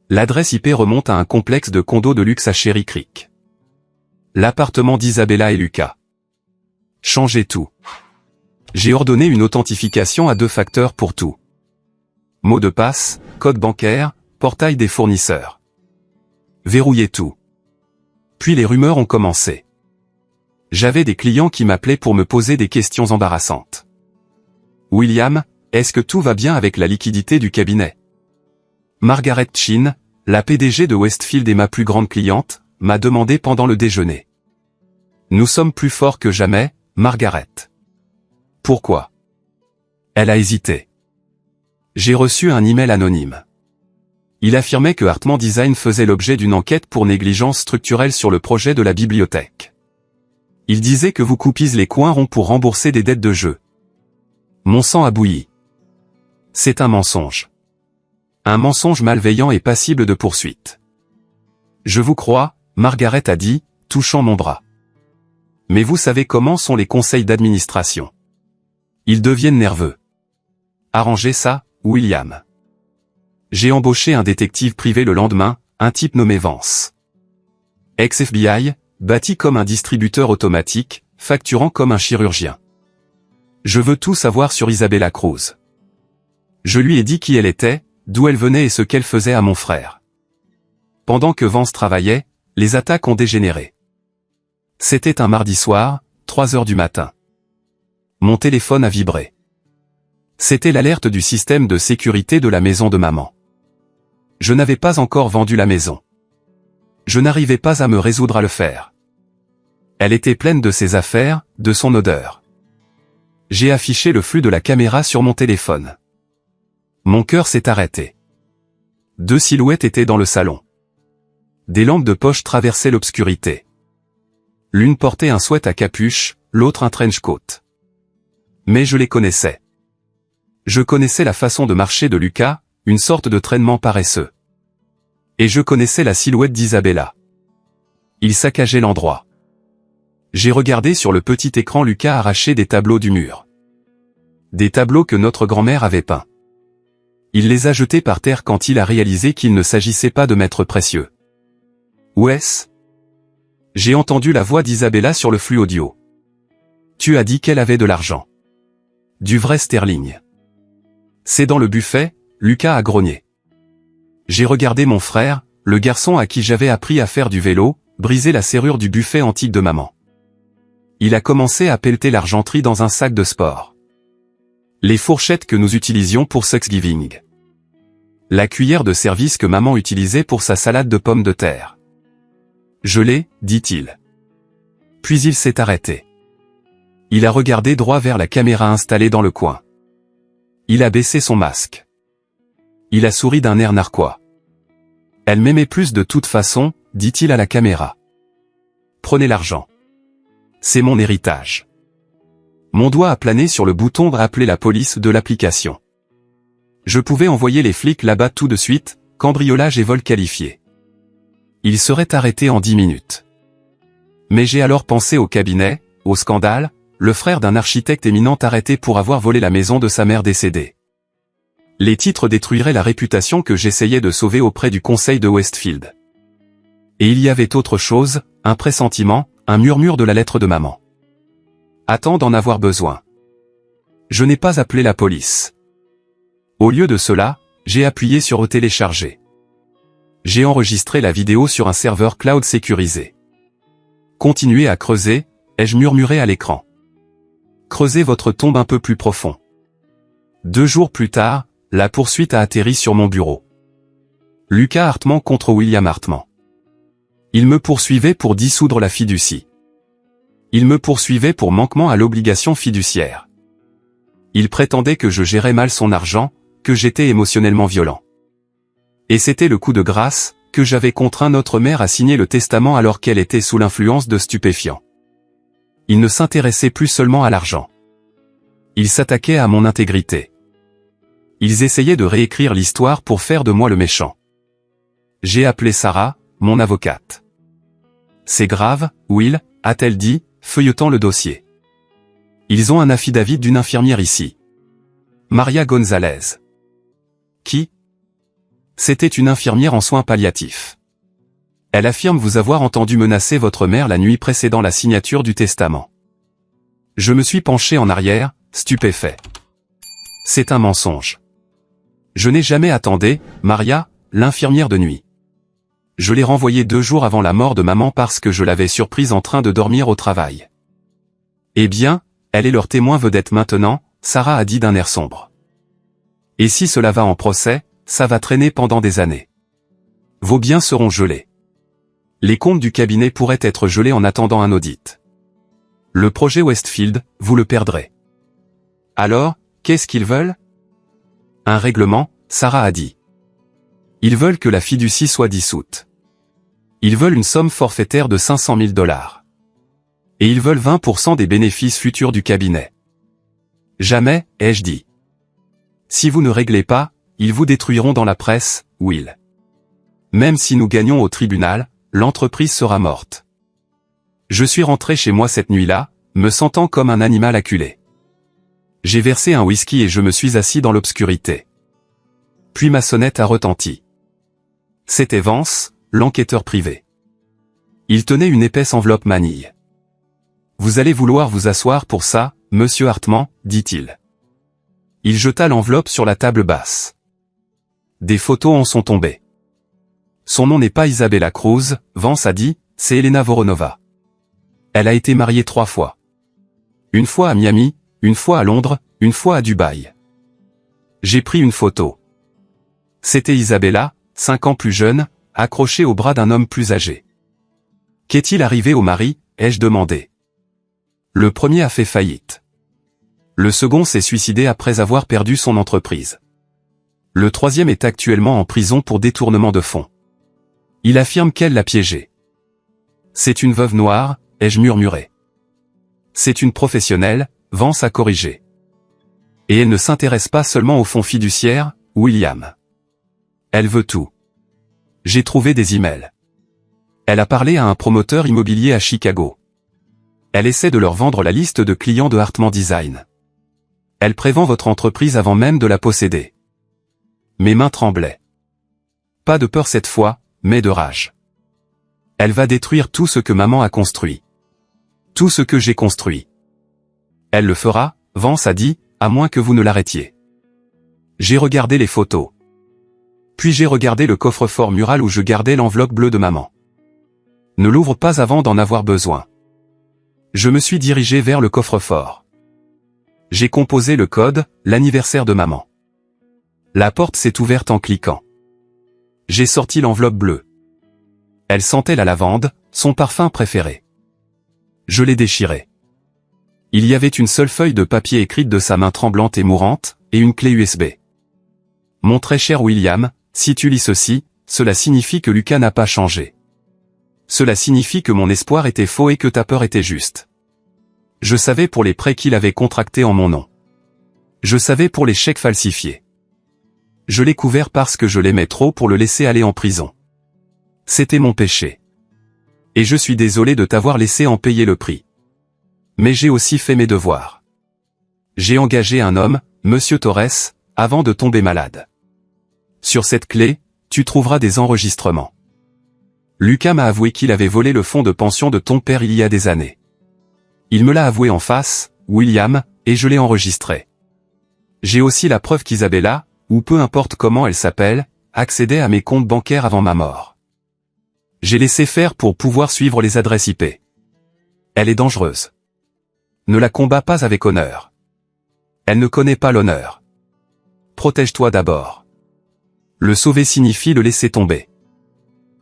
L'adresse IP remonte à un complexe de condos de luxe à Cherry Creek. l'appartement d'Isabella et Lucas. Changez tout. J'ai ordonné une authentification à 2 facteurs pour tout. Mot de passe, code bancaire, portail des fournisseurs. Verrouillez tout. Puis les rumeurs ont commencé. J'avais des clients qui m'appelaient pour me poser des questions embarrassantes. William, est-ce que tout va bien avec la liquidité du cabinet? Margaret Chin, la PDG de Westfield et ma plus grande cliente, m'a demandé pendant le déjeuner. Nous sommes plus forts que jamais, Margaret. Pourquoi? Elle a hésité. J'ai reçu un email anonyme. Il affirmait que Hartman Design faisait l'objet d'une enquête pour négligence structurelle sur le projet de la bibliothèque. Il disait que vous coupiez les coins ronds pour rembourser des dettes de jeu. Mon sang a bouilli. C'est un mensonge. Un mensonge malveillant et passible de poursuite. Je vous crois, Margaret a dit, touchant mon bras. Mais vous savez comment sont les conseils d'administration. Ils deviennent nerveux. Arrangez ça, William. J'ai embauché un détective privé le lendemain, un type nommé Vance. Ex-FBI, bâti comme un distributeur automatique, facturant comme un chirurgien. Je veux tout savoir sur Isabella Cruz. Je lui ai dit qui elle était, d'où elle venait et ce qu'elle faisait à mon frère. Pendant que Vance travaillait, les attaques ont dégénéré. C'était un mardi soir, 3 heures du matin. Mon téléphone a vibré. C'était l'alerte du système de sécurité de la maison de maman. Je n'avais pas encore vendu la maison. Je n'arrivais pas à me résoudre à le faire. Elle était pleine de ses affaires, de son odeur. J'ai affiché le flux de la caméra sur mon téléphone. Mon cœur s'est arrêté. 2 silhouettes étaient dans le salon. Des lampes de poche traversaient l'obscurité. L'une portait un sweat à capuche, l'autre un trench coat. Mais je les connaissais. Je connaissais la façon de marcher de Lucas, une sorte de traînement paresseux. Et je connaissais la silhouette d'Isabella. Il saccageait l'endroit. J'ai regardé sur le petit écran Lucas arracher des tableaux du mur. Des tableaux que notre grand-mère avait peints. Il les a jetés par terre quand il a réalisé qu'il ne s'agissait pas de maîtres précieux. Où est-ce? J'ai entendu la voix d'Isabella sur le flux audio. Tu as dit qu'elle avait de l'argent. Du vrai sterling. C'est dans le buffet, Lucas a grogné. J'ai regardé mon frère, le garçon à qui j'avais appris à faire du vélo, briser la serrure du buffet antique de maman. Il a commencé à pelleter l'argenterie dans un sac de sport. Les fourchettes que nous utilisions pour Thanksgiving. La cuillère de service que maman utilisait pour sa salade de pommes de terre. Je l'ai, dit-il. Puis il s'est arrêté. Il a regardé droit vers la caméra installée dans le coin. Il a baissé son masque. Il a souri d'un air narquois. Elle m'aimait plus de toute façon, dit-il à la caméra. Prenez l'argent. C'est mon héritage. Mon doigt a plané sur le bouton d'appeler la police de l'application. Je pouvais envoyer les flics là-bas tout de suite, cambriolage et vol qualifié. Ils seraient arrêtés en 10 minutes. Mais j'ai alors pensé au cabinet, au scandale, le frère d'un architecte éminent arrêté pour avoir volé la maison de sa mère décédée. Les titres détruiraient la réputation que j'essayais de sauver auprès du conseil de Westfield. Et il y avait autre chose, un pressentiment, un murmure de la lettre de maman. Attends d'en avoir besoin. Je n'ai pas appelé la police. Au lieu de cela, j'ai appuyé sur télécharger. J'ai enregistré la vidéo sur un serveur cloud sécurisé. Continuez à creuser, ai-je murmuré à l'écran. Creusez votre tombe un peu plus profond. 2 jours plus tard, la poursuite a atterri sur mon bureau. Lucas Hartman contre William Hartman. Il me poursuivait pour dissoudre la fiducie. Il me poursuivait pour manquement à l'obligation fiduciaire. Il prétendait que je gérais mal son argent, que j'étais émotionnellement violent. Et c'était le coup de grâce, que j'avais contraint notre mère à signer le testament alors qu'elle était sous l'influence de stupéfiants. Il ne s'intéressait plus seulement à l'argent. Ils s'attaquaient à mon intégrité. Ils essayaient de réécrire l'histoire pour faire de moi le méchant. J'ai appelé Sarah, mon avocate. C'est grave, Will, a-t-elle dit, feuilletant le dossier. Ils ont un affidavit d'une infirmière ici. Maria Gonzalez. Qui? C'était une infirmière en soins palliatifs. Elle affirme vous avoir entendu menacer votre mère la nuit précédant la signature du testament. Je me suis penché en arrière, stupéfait. C'est un mensonge. Je n'ai jamais attendu, Maria, l'infirmière de nuit. Je l'ai renvoyée 2 jours avant la mort de maman parce que je l'avais surprise en train de dormir au travail. Eh bien, elle est leur témoin vedette maintenant, Sarah a dit d'un air sombre. Et si cela va en procès, ça va traîner pendant des années. Vos biens seront gelés. Les comptes du cabinet pourraient être gelés en attendant un audit. Le projet Westfield, vous le perdrez. Alors, qu'est-ce qu'ils veulent? Un règlement, Sarah a dit. Ils veulent que la fiducie soit dissoute. Ils veulent une somme forfaitaire de 500 000 $. Et ils veulent 20% des bénéfices futurs du cabinet. Jamais, ai-je dit. Si vous ne réglez pas, ils vous détruiront dans la presse, Will. Même si nous gagnons au tribunal, l'entreprise sera morte. Je suis rentré chez moi cette nuit-là, me sentant comme un animal acculé. J'ai versé un whisky et je me suis assis dans l'obscurité. Puis ma sonnette a retenti. C'était Vance, l'enquêteur privé. Il tenait une épaisse enveloppe manille. Vous allez vouloir vous asseoir pour ça, monsieur Hartman, dit-il. Il jeta l'enveloppe sur la table basse. Des photos en sont tombées. Son nom n'est pas Isabella Cruz, Vance a dit, c'est Elena Voronova. Elle a été mariée 3 fois. Une fois à Miami, une fois à Londres, une fois à Dubaï. J'ai pris une photo. C'était Isabella, 5 ans plus jeune, accrochée au bras d'un homme plus âgé. Qu'est-il arrivé au mari, ai-je demandé. Le premier a fait faillite. Le second s'est suicidé après avoir perdu son entreprise. Le troisième est actuellement en prison pour détournement de fonds. Il affirme qu'elle l'a piégé. C'est une veuve noire, ai-je murmuré. C'est une professionnelle, Vance a corrigé. Et elle ne s'intéresse pas seulement aux fonds fiduciaires, William. Elle veut tout. J'ai trouvé des emails. Elle a parlé à un promoteur immobilier à Chicago. Elle essaie de leur vendre la liste de clients de Hartman Design. Elle prévend votre entreprise avant même de la posséder. Mes mains tremblaient. Pas de peur cette fois, mais de rage. Elle va détruire tout ce que maman a construit. Tout ce que j'ai construit. Elle le fera, Vance a dit, à moins que vous ne l'arrêtiez. J'ai regardé les photos. Puis j'ai regardé le coffre-fort mural où je gardais l'enveloppe bleue de maman. Ne l'ouvre pas avant d'en avoir besoin. Je me suis dirigé vers le coffre-fort. J'ai composé le code, l'anniversaire de maman. La porte s'est ouverte en cliquant. J'ai sorti l'enveloppe bleue. Elle sentait la lavande, son parfum préféré. Je l'ai déchirée. Il y avait une seule feuille de papier écrite de sa main tremblante et mourante, et une clé USB. Mon très cher William, si tu lis ceci, cela signifie que Lucas n'a pas changé. Cela signifie que mon espoir était faux et que ta peur était juste. Je savais pour les prêts qu'il avait contractés en mon nom. Je savais pour les chèques falsifiés. Je l'ai couvert parce que je l'aimais trop pour le laisser aller en prison. C'était mon péché. Et je suis désolé de t'avoir laissé en payer le prix. Mais j'ai aussi fait mes devoirs. J'ai engagé un homme, Monsieur Torres, avant de tomber malade. Sur cette clé, tu trouveras des enregistrements. Lucas m'a avoué qu'il avait volé le fonds de pension de ton père il y a des années. Il me l'a avoué en face, William, et je l'ai enregistré. J'ai aussi la preuve qu'Isabella, ou peu importe comment elle s'appelle, accédait à mes comptes bancaires avant ma mort. J'ai laissé faire pour pouvoir suivre les adresses IP. Elle est dangereuse. Ne la combats pas avec honneur. Elle ne connaît pas l'honneur. Protège-toi d'abord. Le sauver signifie le laisser tomber.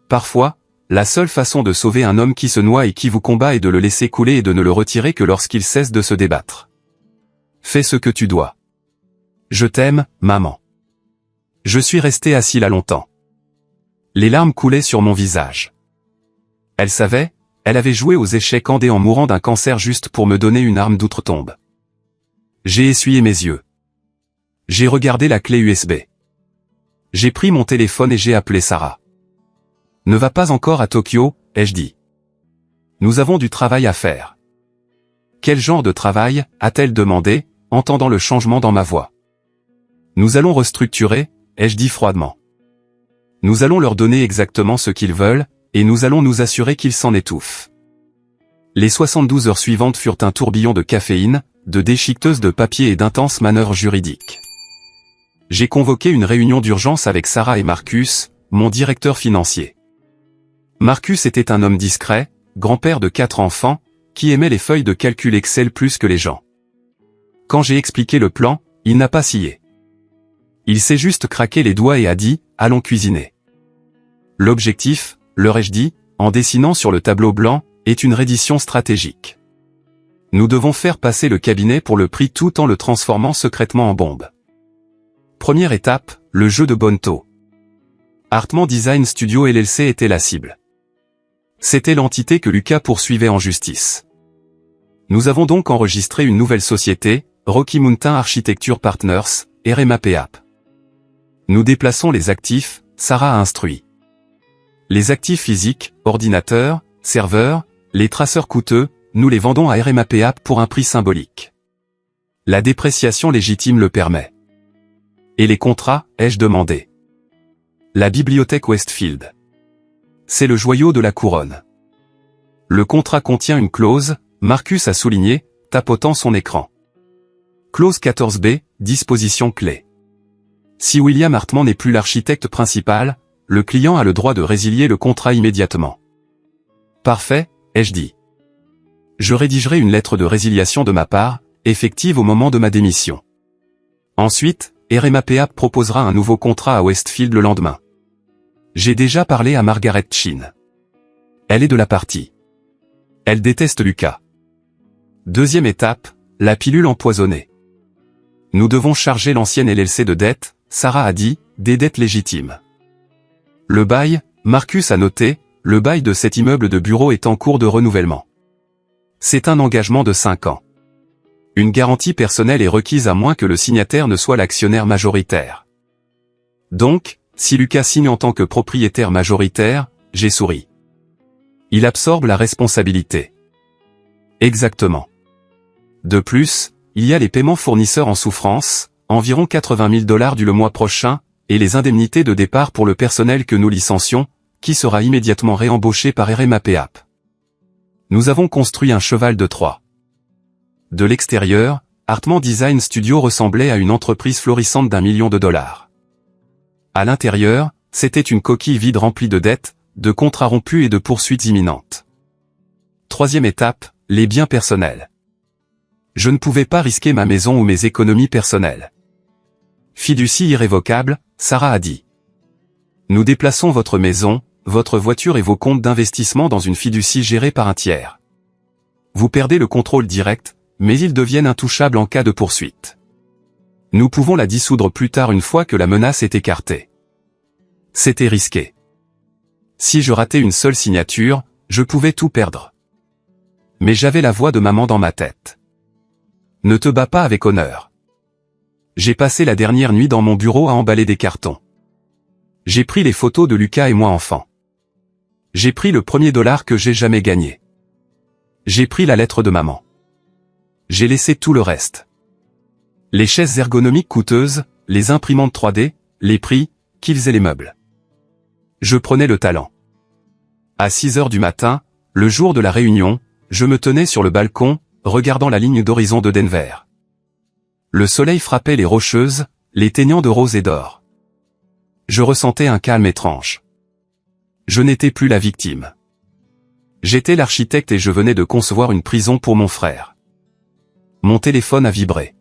Parfois, la seule façon de sauver un homme qui se noie et qui vous combat est de le laisser couler et de ne le retirer que lorsqu'il cesse de se débattre. Fais ce que tu dois. Je t'aime, maman. Je suis resté assis là longtemps. Les larmes coulaient sur mon visage. Elle savait, elle avait joué aux échecs en mourant d'un cancer juste pour me donner une arme d'outre-tombe. J'ai essuyé mes yeux. J'ai regardé la clé USB. J'ai pris mon téléphone et j'ai appelé Sarah. Ne va pas encore à Tokyo, ai-je dit. Nous avons du travail à faire. Quel genre de travail, a-t-elle demandé, entendant le changement dans ma voix. Nous allons restructurer, ai-je dit froidement. Nous allons leur donner exactement ce qu'ils veulent, et nous allons nous assurer qu'il s'en étouffe. Les 72 heures suivantes furent un tourbillon de caféine, de déchiqueteuses de papier et d'intenses manœuvres juridiques. J'ai convoqué une réunion d'urgence avec Sarah et Marcus, mon directeur financier. Marcus était un homme discret, grand-père de 4 enfants, qui aimait les feuilles de calcul Excel plus que les gens. Quand j'ai expliqué le plan, il n'a pas scié. Il s'est juste craqué les doigts et a dit « Allons cuisiner ». L'objectif, leur ai-je dit, en dessinant sur le tableau blanc, est une reddition stratégique. Nous devons faire passer le cabinet pour le prix tout en le transformant secrètement en bombe. Première étape, le jeu de Bonto. Hartman Design Studio LLC était la cible. C'était l'entité que Lucas poursuivait en justice. Nous avons donc enregistré une nouvelle société, Rocky Mountain Architecture Partners, RMAPAP. Nous déplaçons les actifs, Sarah a instruit. Les actifs physiques, ordinateurs, serveurs, les traceurs coûteux, nous les vendons à RMAPAP pour un prix symbolique. La dépréciation légitime le permet. Et les contrats, ai-je demandé. La bibliothèque Westfield. C'est le joyau de la couronne. Le contrat contient une clause, Marcus a souligné, tapotant son écran. Clause 14b, disposition clé. Si William Hartman n'est plus l'architecte principal, le client a le droit de résilier le contrat immédiatement. Parfait, ai-je dit. Je rédigerai une lettre de résiliation de ma part, effective au moment de ma démission. Ensuite, RMAPAP proposera un nouveau contrat à Westfield le lendemain. J'ai déjà parlé à Margaret Chin. Elle est de la partie. Elle déteste Lucas. Deuxième étape, la pilule empoisonnée. Nous devons charger l'ancienne LLC de dettes, Sarah a dit, des dettes légitimes. Le bail, Marcus a noté, le bail de cet immeuble de bureau est en cours de renouvellement. C'est un engagement de 5 ans. Une garantie personnelle est requise à moins que le signataire ne soit l'actionnaire majoritaire. Donc, si Lucas signe en tant que propriétaire majoritaire, j'ai souri. Il absorbe la responsabilité. Exactement. De plus, il y a les paiements fournisseurs en souffrance, environ 80 000 $ du le mois prochain, et les indemnités de départ pour le personnel que nous licencions, qui sera immédiatement réembauché par RMAPAP. Nous avons construit un cheval de Troie. De l'extérieur, Hartman Design Studio ressemblait à une entreprise florissante d'1 million de $. À l'intérieur, c'était une coquille vide remplie de dettes, de contrats rompus et de poursuites imminentes. Troisième étape, les biens personnels. Je ne pouvais pas risquer ma maison ou mes économies personnelles. Fiducie irrévocable, Sarah a dit. Nous déplaçons votre maison, votre voiture et vos comptes d'investissement dans une fiducie gérée par un tiers. Vous perdez le contrôle direct, mais ils deviennent intouchables en cas de poursuite. Nous pouvons la dissoudre plus tard une fois que la menace est écartée. C'était risqué. Si je ratais une seule signature, je pouvais tout perdre. Mais j'avais la voix de maman dans ma tête. Ne te bats pas avec honneur. J'ai passé la dernière nuit dans mon bureau à emballer des cartons. J'ai pris les photos de Lucas et moi enfant. J'ai pris le premier dollar que j'ai jamais gagné. J'ai pris la lettre de maman. J'ai laissé tout le reste. Les chaises ergonomiques coûteuses, les imprimantes 3D, les prix, qu'ils et les meubles. Je prenais le talent. À 6 heures du matin, le jour de la réunion, je me tenais sur le balcon, regardant la ligne d'horizon de Denver. Le soleil frappait les rocheuses, les teignant de rose et d'or. Je ressentais un calme étrange. Je n'étais plus la victime. J'étais l'architecte et je venais de concevoir une prison pour mon frère. Mon téléphone a vibré.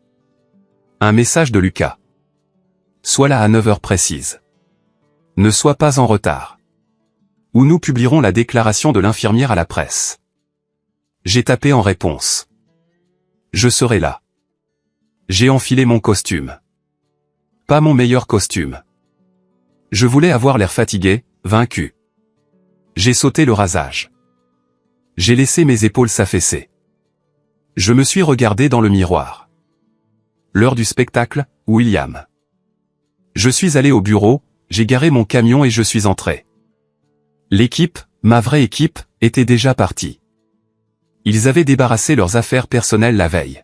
Un message de Lucas. Sois là à 9 heures précises. Ne sois pas en retard. Ou nous publierons la déclaration de l'infirmière à la presse. J'ai tapé en réponse. Je serai là. J'ai enfilé mon costume. Pas mon meilleur costume. Je voulais avoir l'air fatigué, vaincu. J'ai sauté le rasage. J'ai laissé mes épaules s'affaisser. Je me suis regardé dans le miroir. L'heure du spectacle, William. Je suis allé au bureau, j'ai garé mon camion et je suis entré. L'équipe, ma vraie équipe, était déjà partie. Ils avaient débarrassé leurs affaires personnelles la veille.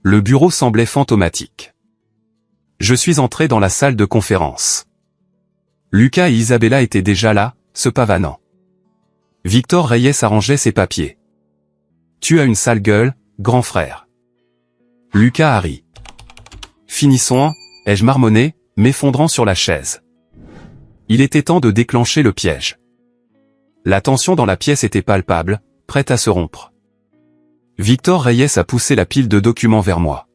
Le bureau semblait fantomatique. Je suis entré dans la salle de conférence. Lucas et Isabella étaient déjà là, se pavanant. Victor Reyes arrangeait ses papiers. Tu as une sale gueule, grand frère. Lucas a ri. Finissons, ai-je marmonné, m'effondrant sur la chaise. Il était temps de déclencher le piège. La tension dans la pièce était palpable, prête à se rompre. Victor Reyes a poussé la pile de documents vers moi.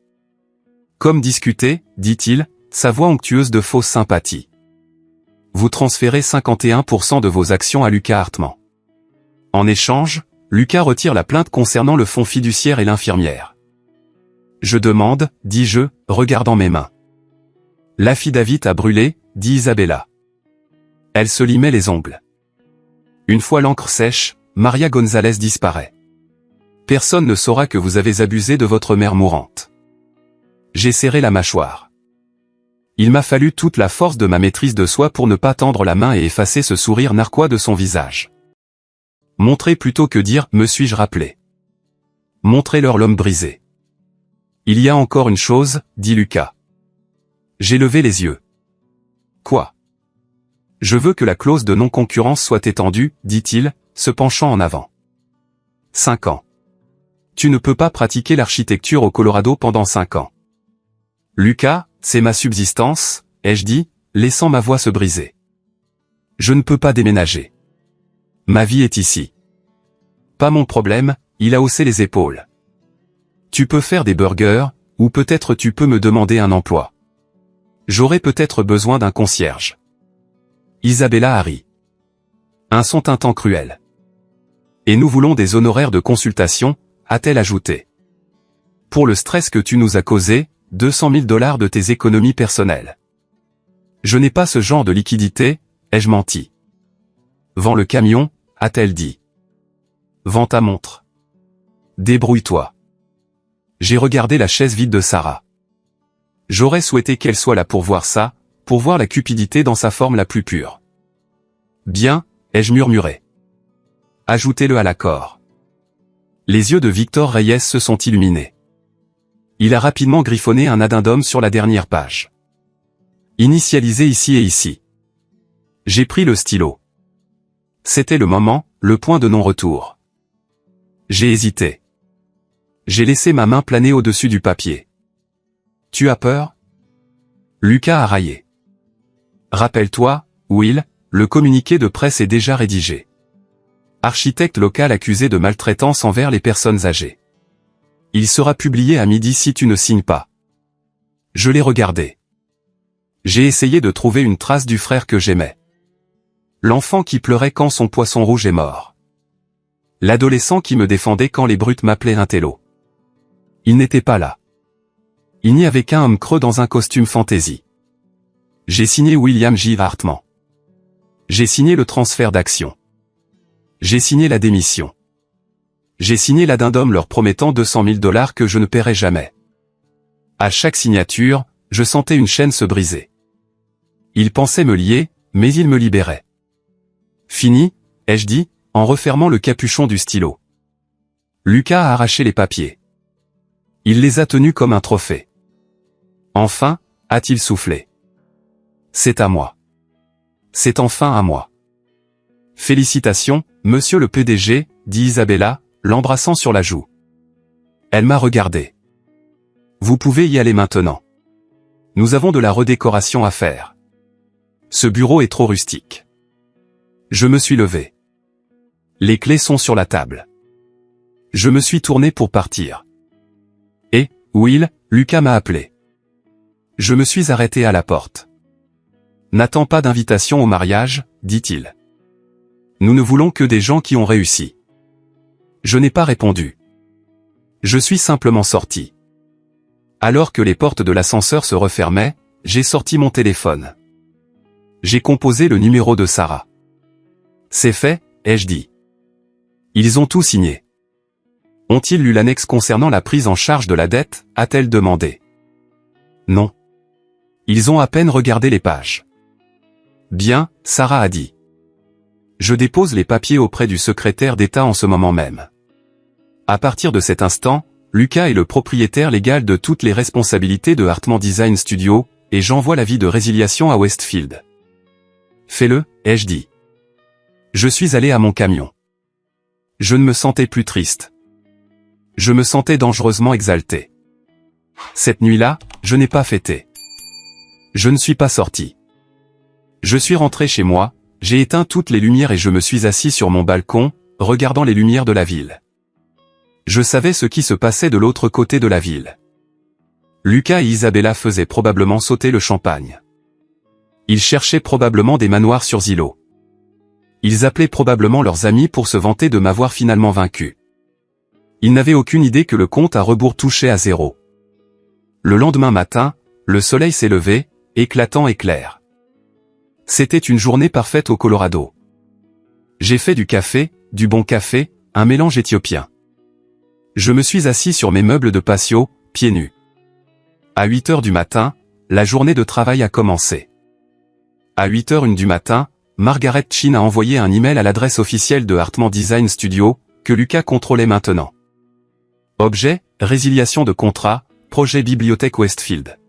Comme discuté, dit-il, sa voix onctueuse de fausse sympathie. Vous transférez 51% de vos actions à Lucas Hartmann. En échange, Lucas retire la plainte concernant le fonds fiduciaire et l'infirmière. Je demande, dis-je, regardant mes mains. L'affidavit a brûlé, dit Isabella. Elle se limait les ongles. Une fois l'encre sèche, Maria Gonzalez disparaît. Personne ne saura que vous avez abusé de votre mère mourante. J'ai serré la mâchoire. Il m'a fallu toute la force de ma maîtrise de soi pour ne pas tendre la main et effacer ce sourire narquois de son visage. Montrer plutôt que dire « me suis-je rappelé ». Montrez-leur l'homme brisé. Il y a encore une chose, dit Lucas. J'ai levé les yeux. Quoi ? Je veux que la clause de non-concurrence soit étendue, dit-il, se penchant en avant. 5 ans. Tu ne peux pas pratiquer l'architecture au Colorado pendant 5 ans. Lucas, c'est ma subsistance, ai-je dit, laissant ma voix se briser. Je ne peux pas déménager. Ma vie est ici. Pas mon problème, il a haussé les épaules. Tu peux faire des burgers, ou peut-être tu peux me demander un emploi. J'aurai peut-être besoin d'un concierge. Isabella a ri. Un son tintant cruel. Et nous voulons des honoraires de consultation, a-t-elle ajouté. Pour le stress que tu nous as causé, 200 000 $ de tes économies personnelles. Je n'ai pas ce genre de liquidité, ai-je menti. Vends le camion, a-t-elle dit. Vends ta montre. Débrouille-toi. J'ai regardé la chaise vide de Sarah. J'aurais souhaité qu'elle soit là pour voir ça, pour voir la cupidité dans sa forme la plus pure. Bien, ai-je murmuré. Ajoutez-le à l'accord. Les yeux de Victor Reyes se sont illuminés. Il a rapidement griffonné un addendum sur la dernière page. Initialisé ici et ici. J'ai pris le stylo. C'était le moment, le point de non-retour. J'ai hésité. J'ai laissé ma main planer au-dessus du papier. Tu as peur ? Lucas a raillé. Rappelle-toi, Will, le communiqué de presse est déjà rédigé. Architecte local accusé de maltraitance envers les personnes âgées. Il sera publié à midi si tu ne signes pas. Je l'ai regardé. J'ai essayé de trouver une trace du frère que j'aimais. L'enfant qui pleurait quand son poisson rouge est mort. L'adolescent qui me défendait quand les brutes m'appelaient un télo. Il n'était pas là. Il n'y avait qu'un homme creux dans un costume fantaisie. J'ai signé William J. Hartmann. J'ai signé le transfert d'actions. J'ai signé la démission. J'ai signé l'addendum leur promettant 200 000 $ que je ne paierai jamais. À chaque signature, je sentais une chaîne se briser. Ils pensaient me lier, mais ils me libéraient. Fini, ai-je dit, en refermant le capuchon du stylo. Lucas a arraché les papiers. Il les a tenus comme un trophée. Enfin, a-t-il soufflé. C'est à moi. C'est enfin à moi. Félicitations, monsieur le PDG, dit Isabella, l'embrassant sur la joue. Elle m'a regardé. Vous pouvez y aller maintenant. Nous avons de la redécoration à faire. Ce bureau est trop rustique. Je me suis levé. Les clés sont sur la table. Je me suis tourné pour partir. Et, Will, Lucas m'a appelé. Je me suis arrêté à la porte. N'attends pas d'invitation au mariage, dit-il. Nous ne voulons que des gens qui ont réussi. Je n'ai pas répondu. Je suis simplement sorti. Alors que les portes de l'ascenseur se refermaient, j'ai sorti mon téléphone. J'ai composé le numéro de Sarah. C'est fait, ai-je dit. Ils ont tout signé. Ont-ils lu l'annexe concernant la prise en charge de la dette, a-t-elle demandé. Non. Ils ont à peine regardé les pages. Bien, Sarah a dit. Je dépose les papiers auprès du secrétaire d'État en ce moment même. À partir de cet instant, Lucas est le propriétaire légal de toutes les responsabilités de Hartmann Design Studio, et j'envoie l'avis de résiliation à Westfield. Fais-le, ai-je dit. Je suis allé à mon camion. Je ne me sentais plus triste. Je me sentais dangereusement exalté. Cette nuit-là, je n'ai pas fêté. Je ne suis pas sorti. Je suis rentré chez moi, j'ai éteint toutes les lumières et je me suis assis sur mon balcon, regardant les lumières de la ville. Je savais ce qui se passait de l'autre côté de la ville. Lucas et Isabella faisaient probablement sauter le champagne. Ils cherchaient probablement des manoirs sur Zillow. Ils appelaient probablement leurs amis pour se vanter de m'avoir finalement vaincu. Ils n'avaient aucune idée que le compte à rebours touchait à zéro. Le lendemain matin, le soleil s'est levé, éclatant et clair. C'était une journée parfaite au Colorado. J'ai fait du café, du bon café, un mélange éthiopien. Je me suis assis sur mes meubles de patio, pieds nus. À 8h du matin, la journée de travail a commencé. À 8h01 du matin, Margaret Chin a envoyé un email à l'adresse officielle de Hartman Design Studio, que Lucas contrôlait maintenant. Objet, résiliation de contrat, projet bibliothèque Westfield.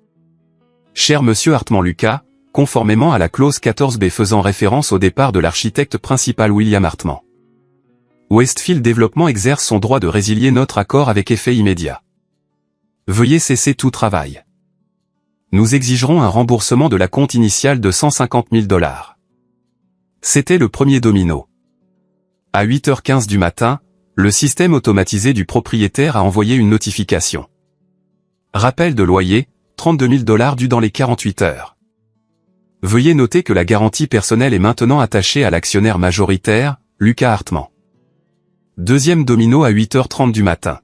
Cher Monsieur Hartman Lucas, conformément à la clause 14b faisant référence au départ de l'architecte principal William Hartman. Westfield Développement exerce son droit de résilier notre accord avec effet immédiat. Veuillez cesser tout travail. Nous exigerons un remboursement de la compte initiale de $150 000. C'était le premier domino. À 8h15 du matin, le système automatisé du propriétaire a envoyé une notification. Rappel de loyer, $32 000 dû dans les 48 heures. Veuillez noter que la garantie personnelle est maintenant attachée à l'actionnaire majoritaire, Lucas Hartman. Deuxième domino à 8h30 du matin.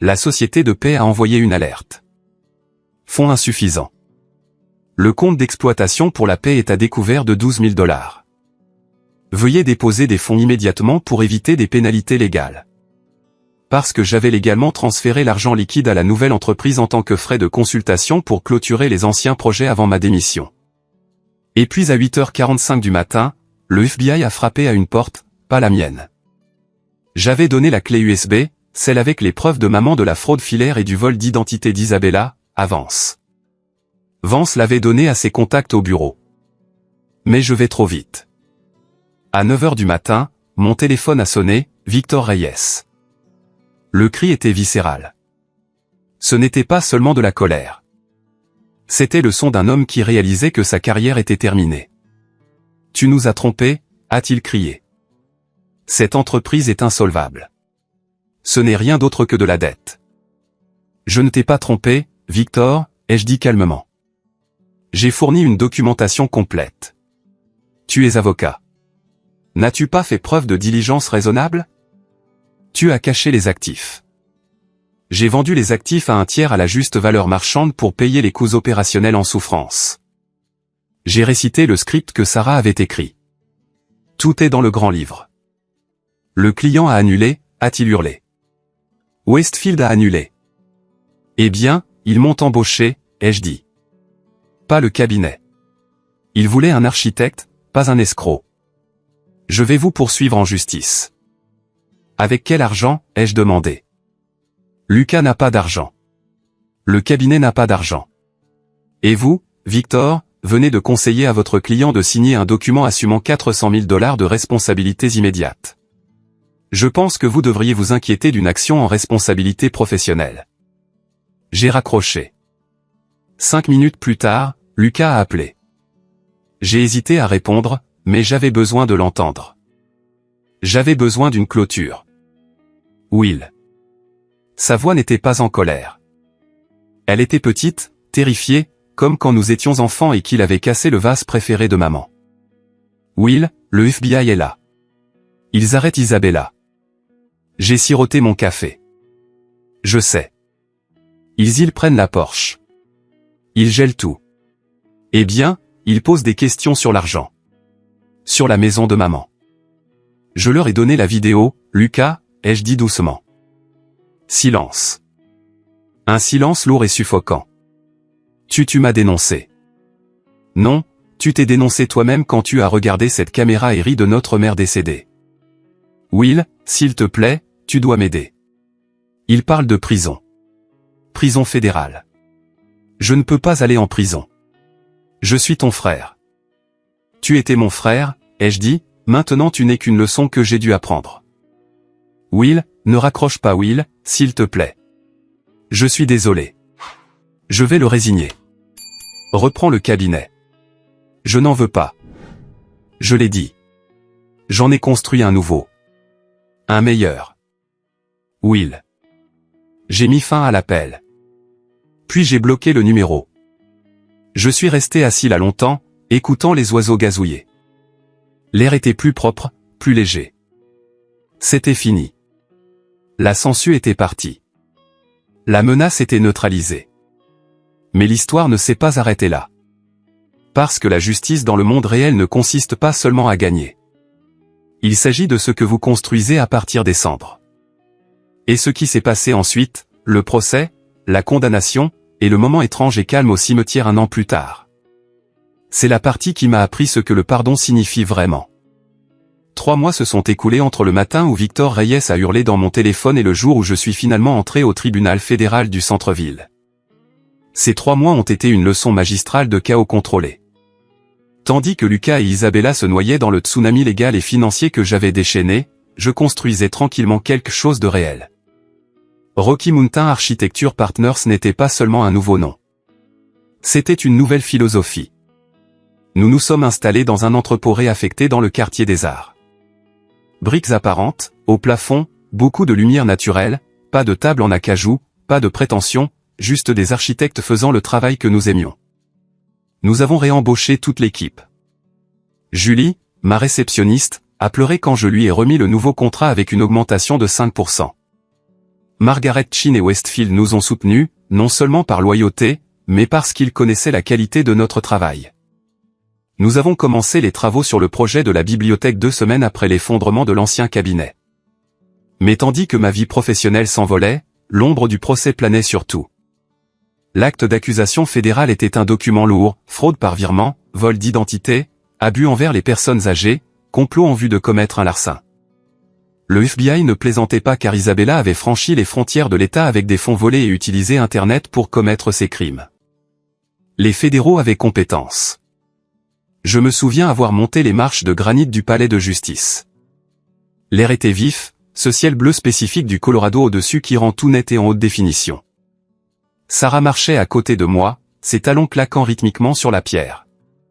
La société de paix a envoyé une alerte. Fonds insuffisants. Le compte d'exploitation pour la paix est à découvert de $12 000. Veuillez déposer des fonds immédiatement pour éviter des pénalités légales. Parce que j'avais légalement transféré l'argent liquide à la nouvelle entreprise en tant que frais de consultation pour clôturer les anciens projets avant ma démission. Et puis à 8h45 du matin, le FBI a frappé à une porte, pas la mienne. J'avais donné la clé USB, celle avec les preuves de maman de la fraude filaire et du vol d'identité d'Isabella, à Vance. Vance l'avait donnée à ses contacts au bureau. Mais je vais trop vite. À 9h du matin, mon téléphone a sonné, Victor Reyes. Le cri était viscéral. Ce n'était pas seulement de la colère. C'était le son d'un homme qui réalisait que sa carrière était terminée. Tu nous as trompés, a-t-il crié. Cette entreprise est insolvable. Ce n'est rien d'autre que de la dette. Je ne t'ai pas trompé, Victor, ai-je dit calmement. J'ai fourni une documentation complète. Tu es avocat. N'as-tu pas fait preuve de diligence raisonnable? Tu as caché les actifs. J'ai vendu les actifs à un tiers à la juste valeur marchande pour payer les coûts opérationnels en souffrance. J'ai récité le script que Sarah avait écrit. Tout est dans le grand livre. Le client a annulé, a-t-il hurlé. Westfield a annulé. Eh bien, ils m'ont embauché, ai-je dit. Pas le cabinet. Ils voulaient un architecte, pas un escroc. Je vais vous poursuivre en justice. Avec quel argent, ai-je demandé. Lucas n'a pas d'argent. Le cabinet n'a pas d'argent. Et vous, Victor, venez de conseiller à votre client de signer un document assumant $400 000 de responsabilités immédiates. Je pense que vous devriez vous inquiéter d'une action en responsabilité professionnelle. J'ai raccroché. 5 minutes plus tard, Lucas a appelé. J'ai hésité à répondre, mais j'avais besoin de l'entendre. J'avais besoin d'une clôture. Will. Sa voix n'était pas en colère. Elle était petite, terrifiée, comme quand nous étions enfants et qu'il avait cassé le vase préféré de maman. Will, le FBI est là. Ils arrêtent Isabella. J'ai siroté mon café. Je sais. Ils prennent la Porsche. Ils gèlent tout. Eh bien, ils posent des questions sur l'argent. Sur la maison de maman. Je leur ai donné la vidéo, Lucas, ai-je dit doucement. Silence. Un silence lourd et suffocant. Tu m'as dénoncé. Non, tu t'es dénoncé toi-même quand tu as regardé cette caméra aérie de notre mère décédée. Will, s'il te plaît, tu dois m'aider. Il parle de prison. Prison fédérale. Je ne peux pas aller en prison. Je suis ton frère. Tu étais mon frère, ai-je dit, maintenant tu n'es qu'une leçon que j'ai dû apprendre. Will, ne raccroche pas Will, s'il te plaît. Je suis désolé. Je vais le résigner. Reprends le cabinet. Je n'en veux pas. Je l'ai dit. J'en ai construit un nouveau. Un meilleur. Will. J'ai mis fin à l'appel. Puis j'ai bloqué le numéro. Je suis resté assis là longtemps, écoutant les oiseaux gazouiller. L'air était plus propre, plus léger. C'était fini. La sangsue était partie. La menace était neutralisée. Mais l'histoire ne s'est pas arrêtée là. Parce que la justice dans le monde réel ne consiste pas seulement à gagner. Il s'agit de ce que vous construisez à partir des cendres. Et ce qui s'est passé ensuite, le procès, la condamnation, et le moment étrange et calme au cimetière un an plus tard. C'est la partie qui m'a appris ce que le pardon signifie vraiment. 3 mois se sont écoulés entre le matin où Victor Reyes a hurlé dans mon téléphone et le jour où je suis finalement entré au tribunal fédéral du centre-ville. Ces 3 mois ont été une leçon magistrale de chaos contrôlé. Tandis que Lucas et Isabella se noyaient dans le tsunami légal et financier que j'avais déchaîné, je construisais tranquillement quelque chose de réel. Rocky Mountain Architecture Partners n'était pas seulement un nouveau nom. C'était une nouvelle philosophie. Nous nous sommes installés dans un entrepôt réaffecté dans le quartier des Arts. Briques apparentes, au plafond, beaucoup de lumière naturelle, pas de table en acajou, pas de prétention, juste des architectes faisant le travail que nous aimions. Nous avons réembauché toute l'équipe. Julie, ma réceptionniste, a pleuré quand je lui ai remis le nouveau contrat avec une augmentation de 5%. Margaret Chin et Westfield nous ont soutenus, non seulement par loyauté, mais parce qu'ils connaissaient la qualité de notre travail. Nous avons commencé les travaux sur le projet de la bibliothèque 2 semaines après l'effondrement de l'ancien cabinet. Mais tandis que ma vie professionnelle s'envolait, l'ombre du procès planait sur tout. L'acte d'accusation fédérale était un document lourd, fraude par virement, vol d'identité, abus envers les personnes âgées, complot en vue de commettre un larcin. Le FBI ne plaisantait pas car Isabella avait franchi les frontières de l'État avec des fonds volés et utilisé Internet pour commettre ses crimes. Les fédéraux avaient compétence. Je me souviens avoir monté les marches de granit du palais de justice. L'air était vif, ce ciel bleu spécifique du Colorado au-dessus qui rend tout net et en haute définition. Sarah marchait à côté de moi, ses talons claquant rythmiquement sur la pierre.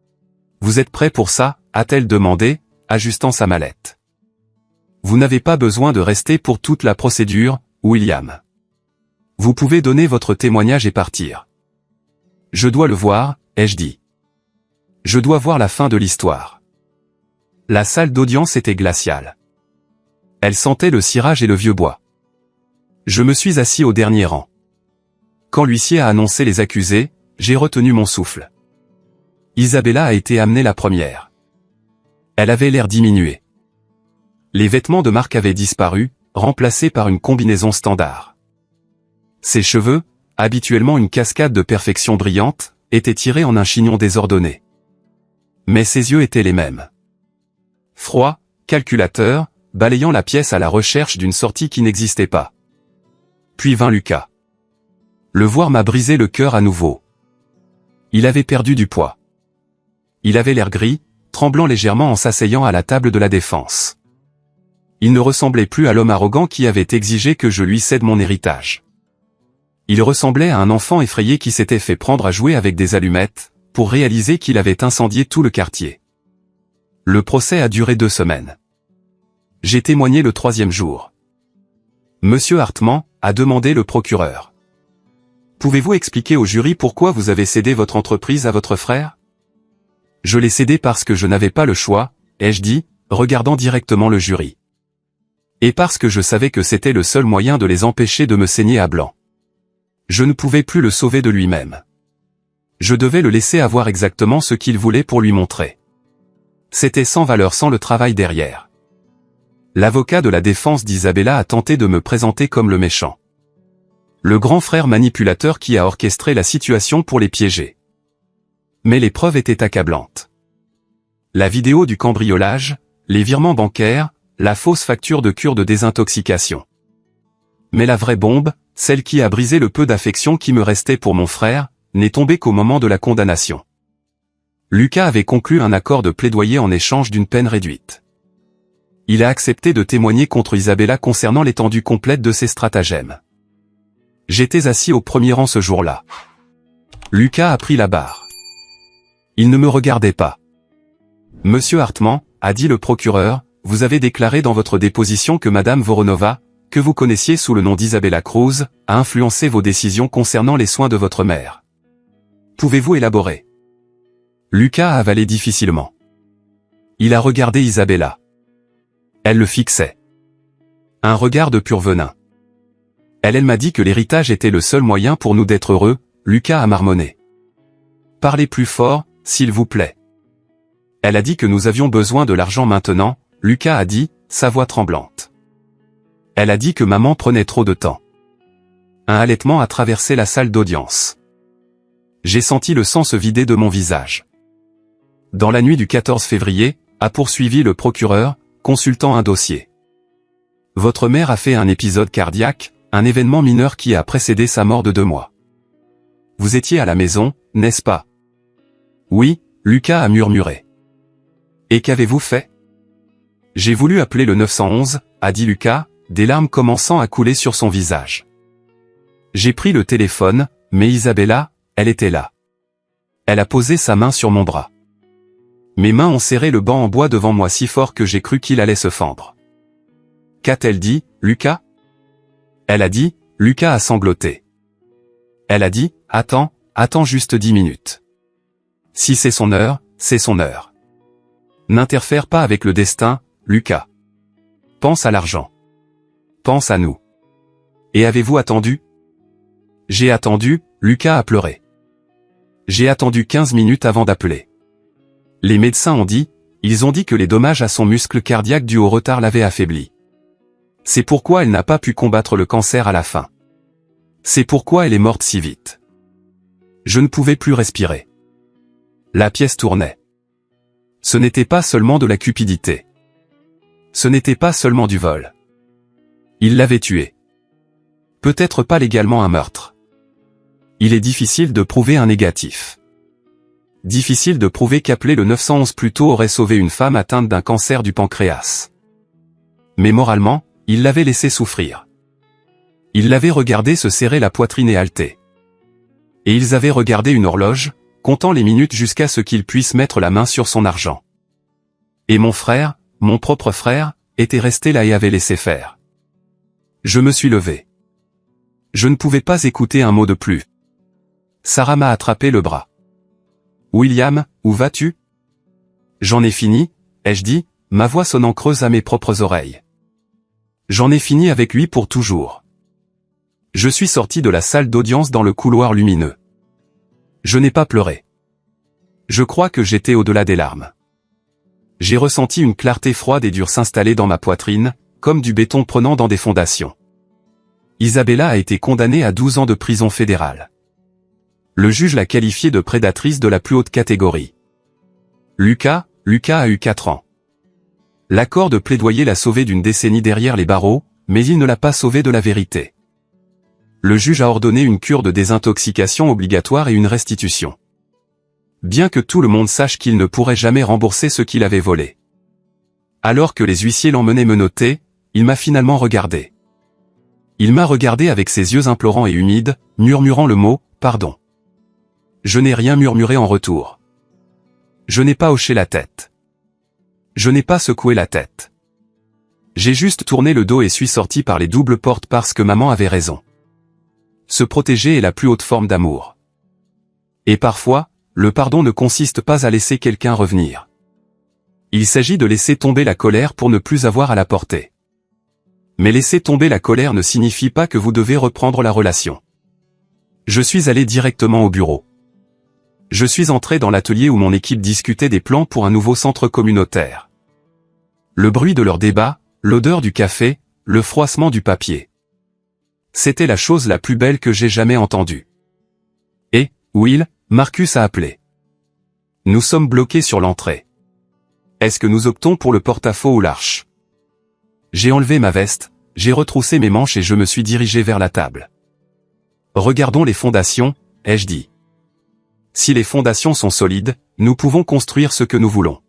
« Vous êtes prêt pour ça ?» a-t-elle demandé, ajustant sa mallette. « Vous n'avez pas besoin de rester pour toute la procédure, William. Vous pouvez donner votre témoignage et partir. »« Je dois le voir, » ai-je dit. « Je dois voir la fin de l'histoire. » La salle d'audience était glaciale. Elle sentait le cirage et le vieux bois. Je me suis assis au dernier rang. Quand l'huissier a annoncé les accusés, j'ai retenu mon souffle. Isabella a été amenée la première. Elle avait l'air diminuée. Les vêtements de marque avaient disparu, remplacés par une combinaison standard. Ses cheveux, habituellement une cascade de perfection brillante, étaient tirés en un chignon désordonné. Mais ses yeux étaient les mêmes. Froid, calculateur, balayant la pièce à la recherche d'une sortie qui n'existait pas. Puis vint Lucas. Le voir m'a brisé le cœur à nouveau. Il avait perdu du poids. Il avait l'air gris, tremblant légèrement en s'asseyant à la table de la défense. Il ne ressemblait plus à l'homme arrogant qui avait exigé que je lui cède mon héritage. Il ressemblait à un enfant effrayé qui s'était fait prendre à jouer avec des allumettes, pour réaliser qu'il avait incendié tout le quartier. Le procès a duré 2 semaines. J'ai témoigné le 3e jour. Monsieur Hartman, a demandé le procureur. Pouvez-vous expliquer au jury pourquoi vous avez cédé votre entreprise à votre frère? Je l'ai cédé parce que je n'avais pas le choix, ai-je dit, regardant directement le jury. Et parce que je savais que c'était le seul moyen de les empêcher de me saigner à blanc. Je ne pouvais plus le sauver de lui-même. Je devais le laisser avoir exactement ce qu'il voulait pour lui montrer. C'était sans valeur sans le travail derrière. L'avocat de la défense d'Isabella a tenté de me présenter comme le méchant. Le grand frère manipulateur qui a orchestré la situation pour les piéger. Mais les preuves étaient accablantes. La vidéo du cambriolage, les virements bancaires, la fausse facture de cure de désintoxication. Mais la vraie bombe, celle qui a brisé le peu d'affection qui me restait pour mon frère, n'est tombée qu'au moment de la condamnation. Lucas avait conclu un accord de plaidoyer en échange d'une peine réduite. il a accepté de témoigner contre Isabella concernant l'étendue complète de ses stratagèmes. J'étais assis au premier rang ce jour-là. Lucas a pris la barre. Il ne me regardait pas. « Monsieur Hartmann, a dit le procureur, vous avez déclaré dans votre déposition que Madame Voronova, que vous connaissiez sous le nom d'Isabella Cruz, a influencé vos décisions concernant les soins de votre mère. Pouvez-vous élaborer ?» Lucas a avalé difficilement. Il a regardé Isabella. Elle le fixait. Un regard de pur venin. Elle m'a dit que l'héritage était le seul moyen pour nous d'être heureux, Lucas a marmonné. « Parlez plus fort, s'il vous plaît. » Elle a dit que nous avions besoin de l'argent maintenant, Lucas a dit, sa voix tremblante. Elle a dit que maman prenait trop de temps. Un halètement a traversé la salle d'audience. J'ai senti le sang se vider de mon visage. Dans la nuit du 14 février, a poursuivi le procureur, consultant un dossier. Votre mère a fait un épisode cardiaque, un événement mineur qui a précédé sa mort de 2 mois. Vous étiez à la maison, n'est-ce pas? Oui, Lucas a murmuré. Et qu'avez-vous fait? J'ai voulu appeler le 911, a dit Lucas, des larmes commençant à couler sur son visage. J'ai pris le téléphone, mais Isabella, elle était là. Elle a posé sa main sur mon bras. Mes mains ont serré le banc en bois devant moi si fort que j'ai cru qu'il allait se fendre. Qu'a-t-elle dit, Lucas? Elle a dit, Lucas a sangloté. Elle a dit, attends juste 10 minutes. Si c'est son heure, c'est son heure. N'interfère pas avec le destin, Lucas. Pense à l'argent. Pense à nous. Et avez-vous attendu? J'ai attendu, Lucas a pleuré. J'ai attendu 15 minutes avant d'appeler. Les médecins ont dit, ils ont dit que les dommages à son muscle cardiaque dus au retard l'avaient affaibli. C'est pourquoi elle n'a pas pu combattre le cancer à la fin. C'est pourquoi elle est morte si vite. Je ne pouvais plus respirer. La pièce tournait. Ce n'était pas seulement de la cupidité. Ce n'était pas seulement du vol. Il l'avait tuée. Peut-être pas légalement un meurtre. Il est difficile de prouver un négatif. Difficile de prouver qu'appeler le 911 plus tôt aurait sauvé une femme atteinte d'un cancer du pancréas. Mais moralement, il l'avait laissé souffrir. Il l'avait regardé se serrer la poitrine et halter. Et ils avaient regardé une horloge, comptant les minutes jusqu'à ce qu'il puisse mettre la main sur son argent. Et mon frère, mon propre frère, était resté là et avait laissé faire. Je me suis levé. Je ne pouvais pas écouter un mot de plus. Sarah m'a attrapé le bras. William, où vas-tu? J'en ai fini, ai-je dit, ma voix sonnant creuse à mes propres oreilles. J'en ai fini avec lui pour toujours. Je suis sorti de la salle d'audience dans le couloir lumineux. Je n'ai pas pleuré. Je crois que j'étais au-delà des larmes. J'ai ressenti une clarté froide et dure s'installer dans ma poitrine, comme du béton prenant dans des fondations. Isabella a été condamnée à 12 ans de prison fédérale. Le juge l'a qualifiée de prédatrice de la plus haute catégorie. Lucas a eu 4 ans. L'accord de plaidoyer l'a sauvé d'une décennie derrière les barreaux, mais il ne l'a pas sauvé de la vérité. Le juge a ordonné une cure de désintoxication obligatoire et une restitution. Bien que tout le monde sache qu'il ne pourrait jamais rembourser ce qu'il avait volé. Alors que les huissiers l'emmenaient menotter, il m'a finalement regardé. Il m'a regardé avec ses yeux implorants et humides, murmurant le mot « pardon ». Je n'ai rien murmuré en retour. Je n'ai pas hoché la tête. Je n'ai pas secoué la tête. J'ai juste tourné le dos et suis sorti par les doubles portes parce que maman avait raison. Se protéger est la plus haute forme d'amour. Et parfois, le pardon ne consiste pas à laisser quelqu'un revenir. Il s'agit de laisser tomber la colère pour ne plus avoir à la porter. Mais laisser tomber la colère ne signifie pas que vous devez reprendre la relation. Je suis allé directement au bureau. Je suis entré dans l'atelier où mon équipe discutait des plans pour un nouveau centre communautaire. Le bruit de leur débat, l'odeur du café, le froissement du papier. C'était la chose la plus belle que j'ai jamais entendue. Et, Will, Marcus a appelé. Nous sommes bloqués sur l'entrée. Est-ce que nous optons pour le porte-à-faux ou l'arche? J'ai enlevé ma veste, j'ai retroussé mes manches et je me suis dirigé vers la table. Regardons les fondations, ai-je dit. Si les fondations sont solides, nous pouvons construire ce que nous voulons.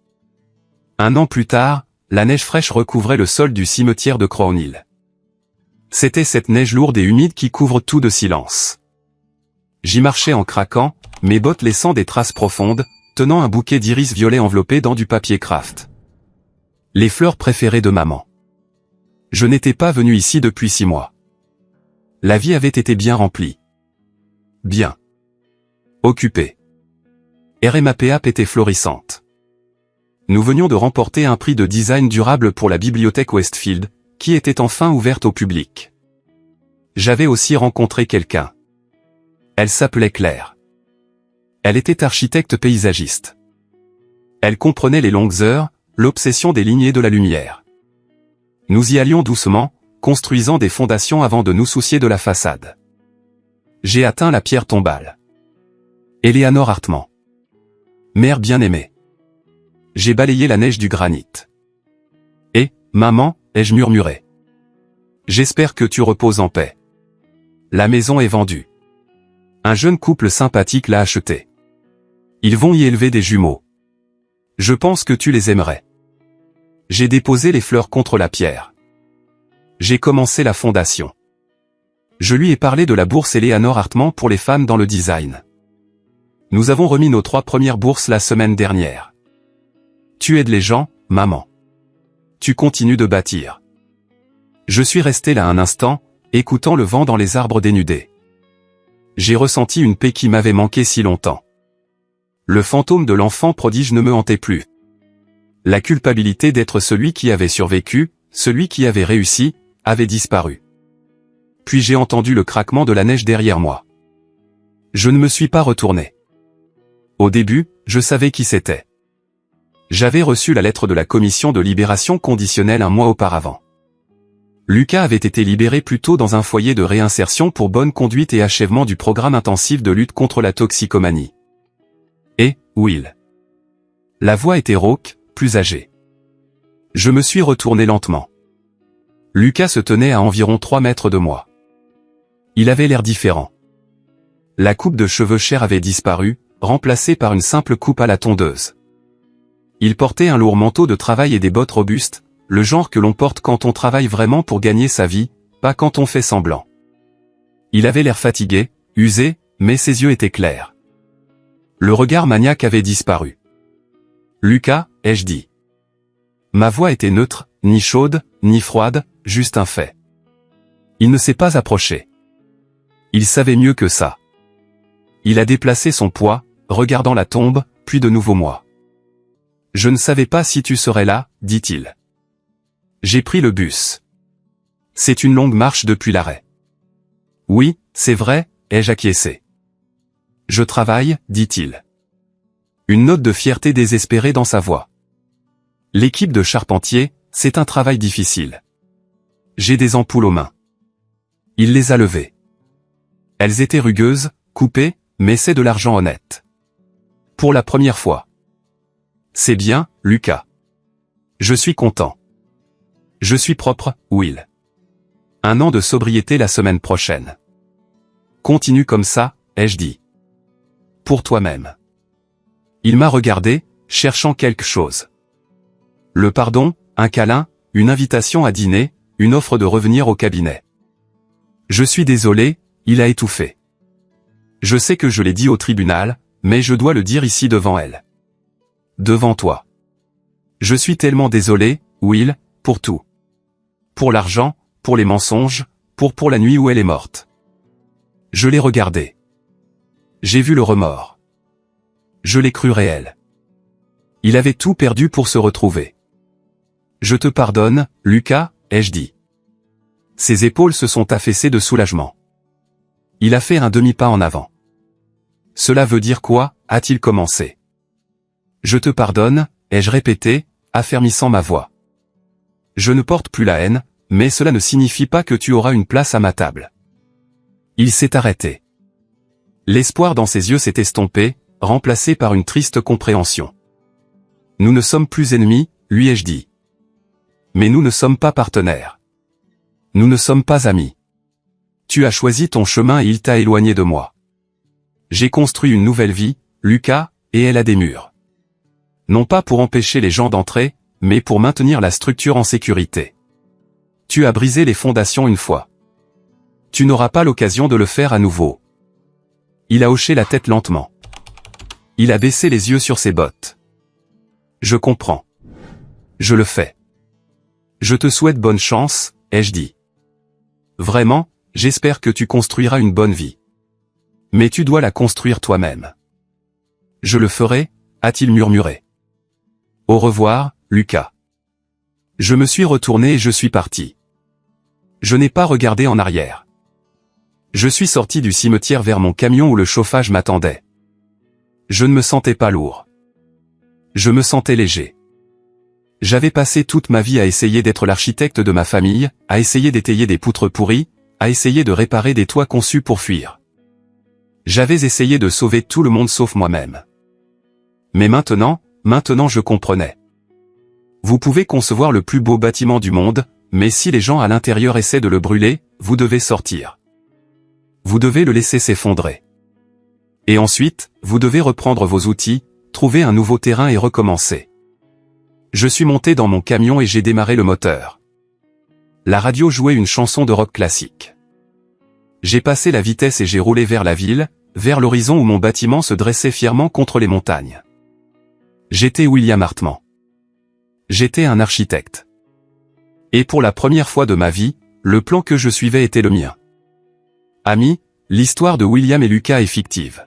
1 an plus tard, la neige fraîche recouvrait le sol du cimetière de Crownhill. C'était cette neige lourde et humide qui couvre tout de silence. J'y marchais en craquant, mes bottes laissant des traces profondes, tenant un bouquet d'iris violet enveloppé dans du papier craft. Les fleurs préférées de maman. Je n'étais pas venu ici depuis 6 mois. La vie avait été bien remplie. Bien. Occupée. RMAPAP était florissante. Nous venions de remporter un prix de design durable pour la bibliothèque Westfield, qui était enfin ouverte au public. J'avais aussi rencontré quelqu'un. Elle s'appelait Claire. Elle était architecte paysagiste. Elle comprenait les longues heures, l'obsession des lignes et de la lumière. Nous y allions doucement, construisant des fondations avant de nous soucier de la façade. J'ai atteint la pierre tombale. Eleanor Hartman. Mère bien-aimée. J'ai balayé la neige du granit. Et, maman, ai-je murmuré. J'espère que tu reposes en paix. La maison est vendue. Un jeune couple sympathique l'a achetée. Ils vont y élever des jumeaux. Je pense que tu les aimerais. J'ai déposé les fleurs contre la pierre. J'ai commencé la fondation. Je lui ai parlé de la bourse Eleanor Hartman pour les femmes dans le design. Nous avons remis nos 3 premières bourses la semaine dernière. Tu aides les gens, maman. Tu continues de bâtir. Je suis resté là un instant, écoutant le vent dans les arbres dénudés. J'ai ressenti une paix qui m'avait manqué si longtemps. Le fantôme de l'enfant prodige ne me hantait plus. La culpabilité d'être celui qui avait survécu, celui qui avait réussi, avait disparu. Puis j'ai entendu le craquement de la neige derrière moi. Je ne me suis pas retourné. Au début, je savais qui c'était. J'avais reçu la lettre de la commission de libération conditionnelle un mois auparavant. Lucas avait été libéré plus tôt dans un foyer de réinsertion pour bonne conduite et achèvement du programme intensif de lutte contre la toxicomanie. Et, Will. La voix était rauque, plus âgée. Je me suis retourné lentement. Lucas se tenait à environ 3 mètres de moi. Il avait l'air différent. La coupe de cheveux chers avait disparu, remplacée par une simple coupe à la tondeuse. Il portait un lourd manteau de travail et des bottes robustes, le genre que l'on porte quand on travaille vraiment pour gagner sa vie, pas quand on fait semblant. Il avait l'air fatigué, usé, mais ses yeux étaient clairs. Le regard maniaque avait disparu. Lucas, ai-je dit. Ma voix était neutre, ni chaude, ni froide, juste un fait. Il ne s'est pas approché. Il savait mieux que ça. Il a déplacé son poids, regardant la tombe, puis de nouveau moi. Je ne savais pas si tu serais là, dit-il. J'ai pris le bus. C'est une longue marche depuis l'arrêt. Oui, c'est vrai, ai-je acquiescé. Je travaille, dit-il. Une note de fierté désespérée dans sa voix. L'équipe de charpentiers, c'est un travail difficile. J'ai des ampoules aux mains. Il les a levées. Elles étaient rugueuses, coupées, mais c'est de l'argent honnête. Pour la première fois. C'est bien, Lucas. Je suis content. Je suis propre, Will. 1 an de sobriété la semaine prochaine. Continue comme ça, ai-je dit. Pour toi-même. Il m'a regardé, cherchant quelque chose. Le pardon, un câlin, une invitation à dîner, une offre de revenir au cabinet. Je suis désolé, il a étouffé. Je sais que je l'ai dit au tribunal, mais je dois le dire ici devant elle. Devant toi. Je suis tellement désolé, Will, pour tout. Pour l'argent, pour les mensonges, pour la nuit où elle est morte. Je l'ai regardé. J'ai vu le remords. Je l'ai cru réel. Il avait tout perdu pour se retrouver. Je te pardonne, Lucas, ai-je dit. Ses épaules se sont affaissées de soulagement. Il a fait un demi-pas en avant. Cela veut dire quoi, a-t-il commencé. Je te pardonne, ai-je répété, affermissant ma voix. Je ne porte plus la haine, mais cela ne signifie pas que tu auras une place à ma table. Il s'est arrêté. L'espoir dans ses yeux s'est estompé, remplacé par une triste compréhension. Nous ne sommes plus ennemis, lui ai-je dit. Mais nous ne sommes pas partenaires. Nous ne sommes pas amis. Tu as choisi ton chemin et il t'a éloigné de moi. J'ai construit une nouvelle vie, Lucas, et elle a des murs. Non pas pour empêcher les gens d'entrer, mais pour maintenir la structure en sécurité. Tu as brisé les fondations une fois. Tu n'auras pas l'occasion de le faire à nouveau. Il a hoché la tête lentement. Il a baissé les yeux sur ses bottes. Je comprends. Je le fais. Je te souhaite bonne chance, ai-je dit. Vraiment, j'espère que tu construiras une bonne vie. Mais tu dois la construire toi-même. Je le ferai, a-t-il murmuré. Au revoir, Lucas. Je me suis retourné et je suis parti. Je n'ai pas regardé en arrière. Je suis sorti du cimetière vers mon camion où le chauffage m'attendait. Je ne me sentais pas lourd. Je me sentais léger. J'avais passé toute ma vie à essayer d'être l'architecte de ma famille, à essayer d'étayer des poutres pourries, à essayer de réparer des toits conçus pour fuir. J'avais essayé de sauver tout le monde sauf moi-même. Mais maintenant je comprenais. Vous pouvez concevoir le plus beau bâtiment du monde, mais si les gens à l'intérieur essaient de le brûler, vous devez sortir. Vous devez le laisser s'effondrer. Et ensuite, vous devez reprendre vos outils, trouver un nouveau terrain et recommencer. Je suis monté dans mon camion et j'ai démarré le moteur. La radio jouait une chanson de rock classique. J'ai passé la vitesse et j'ai roulé vers la ville, vers l'horizon où mon bâtiment se dressait fièrement contre les montagnes. J'étais William Hartman. J'étais un architecte. Et pour la première fois de ma vie, le plan que je suivais était le mien. Amis, l'histoire de William et Lucas est fictive.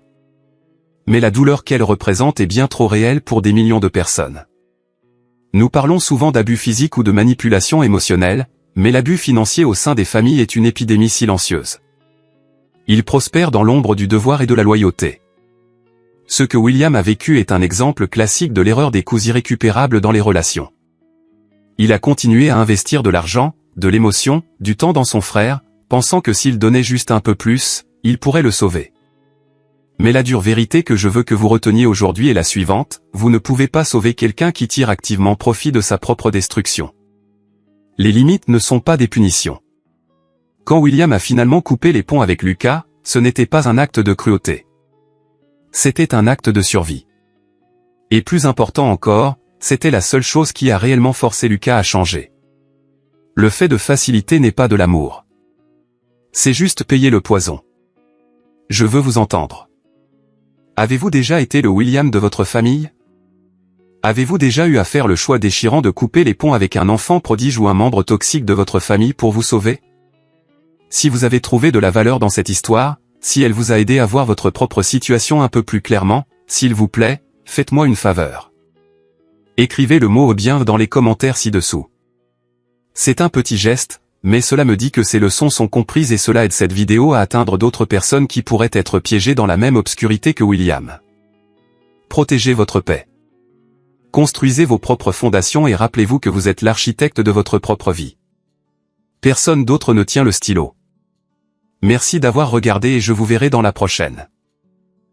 Mais la douleur qu'elle représente est bien trop réelle pour des millions de personnes. Nous parlons souvent d'abus physiques ou de manipulation émotionnelle, mais l'abus financier au sein des familles est une épidémie silencieuse. Il prospère dans l'ombre du devoir et de la loyauté. Ce que William a vécu est un exemple classique de l'erreur des coûts irrécupérables dans les relations. Il a continué à investir de l'argent, de l'émotion, du temps dans son frère, pensant que s'il donnait juste un peu plus, il pourrait le sauver. Mais la dure vérité que je veux que vous reteniez aujourd'hui est la suivante, vous ne pouvez pas sauver quelqu'un qui tire activement profit de sa propre destruction. Les limites ne sont pas des punitions. Quand William a finalement coupé les ponts avec Lucas, ce n'était pas un acte de cruauté. C'était un acte de survie. Et plus important encore, c'était la seule chose qui a réellement forcé Lucas à changer. Le fait de faciliter n'est pas de l'amour. C'est juste payer le poison. Je veux vous entendre. Avez-vous déjà été le William de votre famille? Avez-vous déjà eu à faire le choix déchirant de couper les ponts avec un enfant prodige ou un membre toxique de votre famille pour vous sauver? Si vous avez trouvé de la valeur dans cette histoire, si elle vous a aidé à voir votre propre situation un peu plus clairement, s'il vous plaît, faites-moi une faveur. Écrivez le mot bien dans les commentaires ci-dessous. C'est un petit geste, mais cela me dit que ces leçons sont comprises et cela aide cette vidéo à atteindre d'autres personnes qui pourraient être piégées dans la même obscurité que William. Protégez votre paix. Construisez vos propres fondations et rappelez-vous que vous êtes l'architecte de votre propre vie. Personne d'autre ne tient le stylo. Merci d'avoir regardé et je vous verrai dans la prochaine.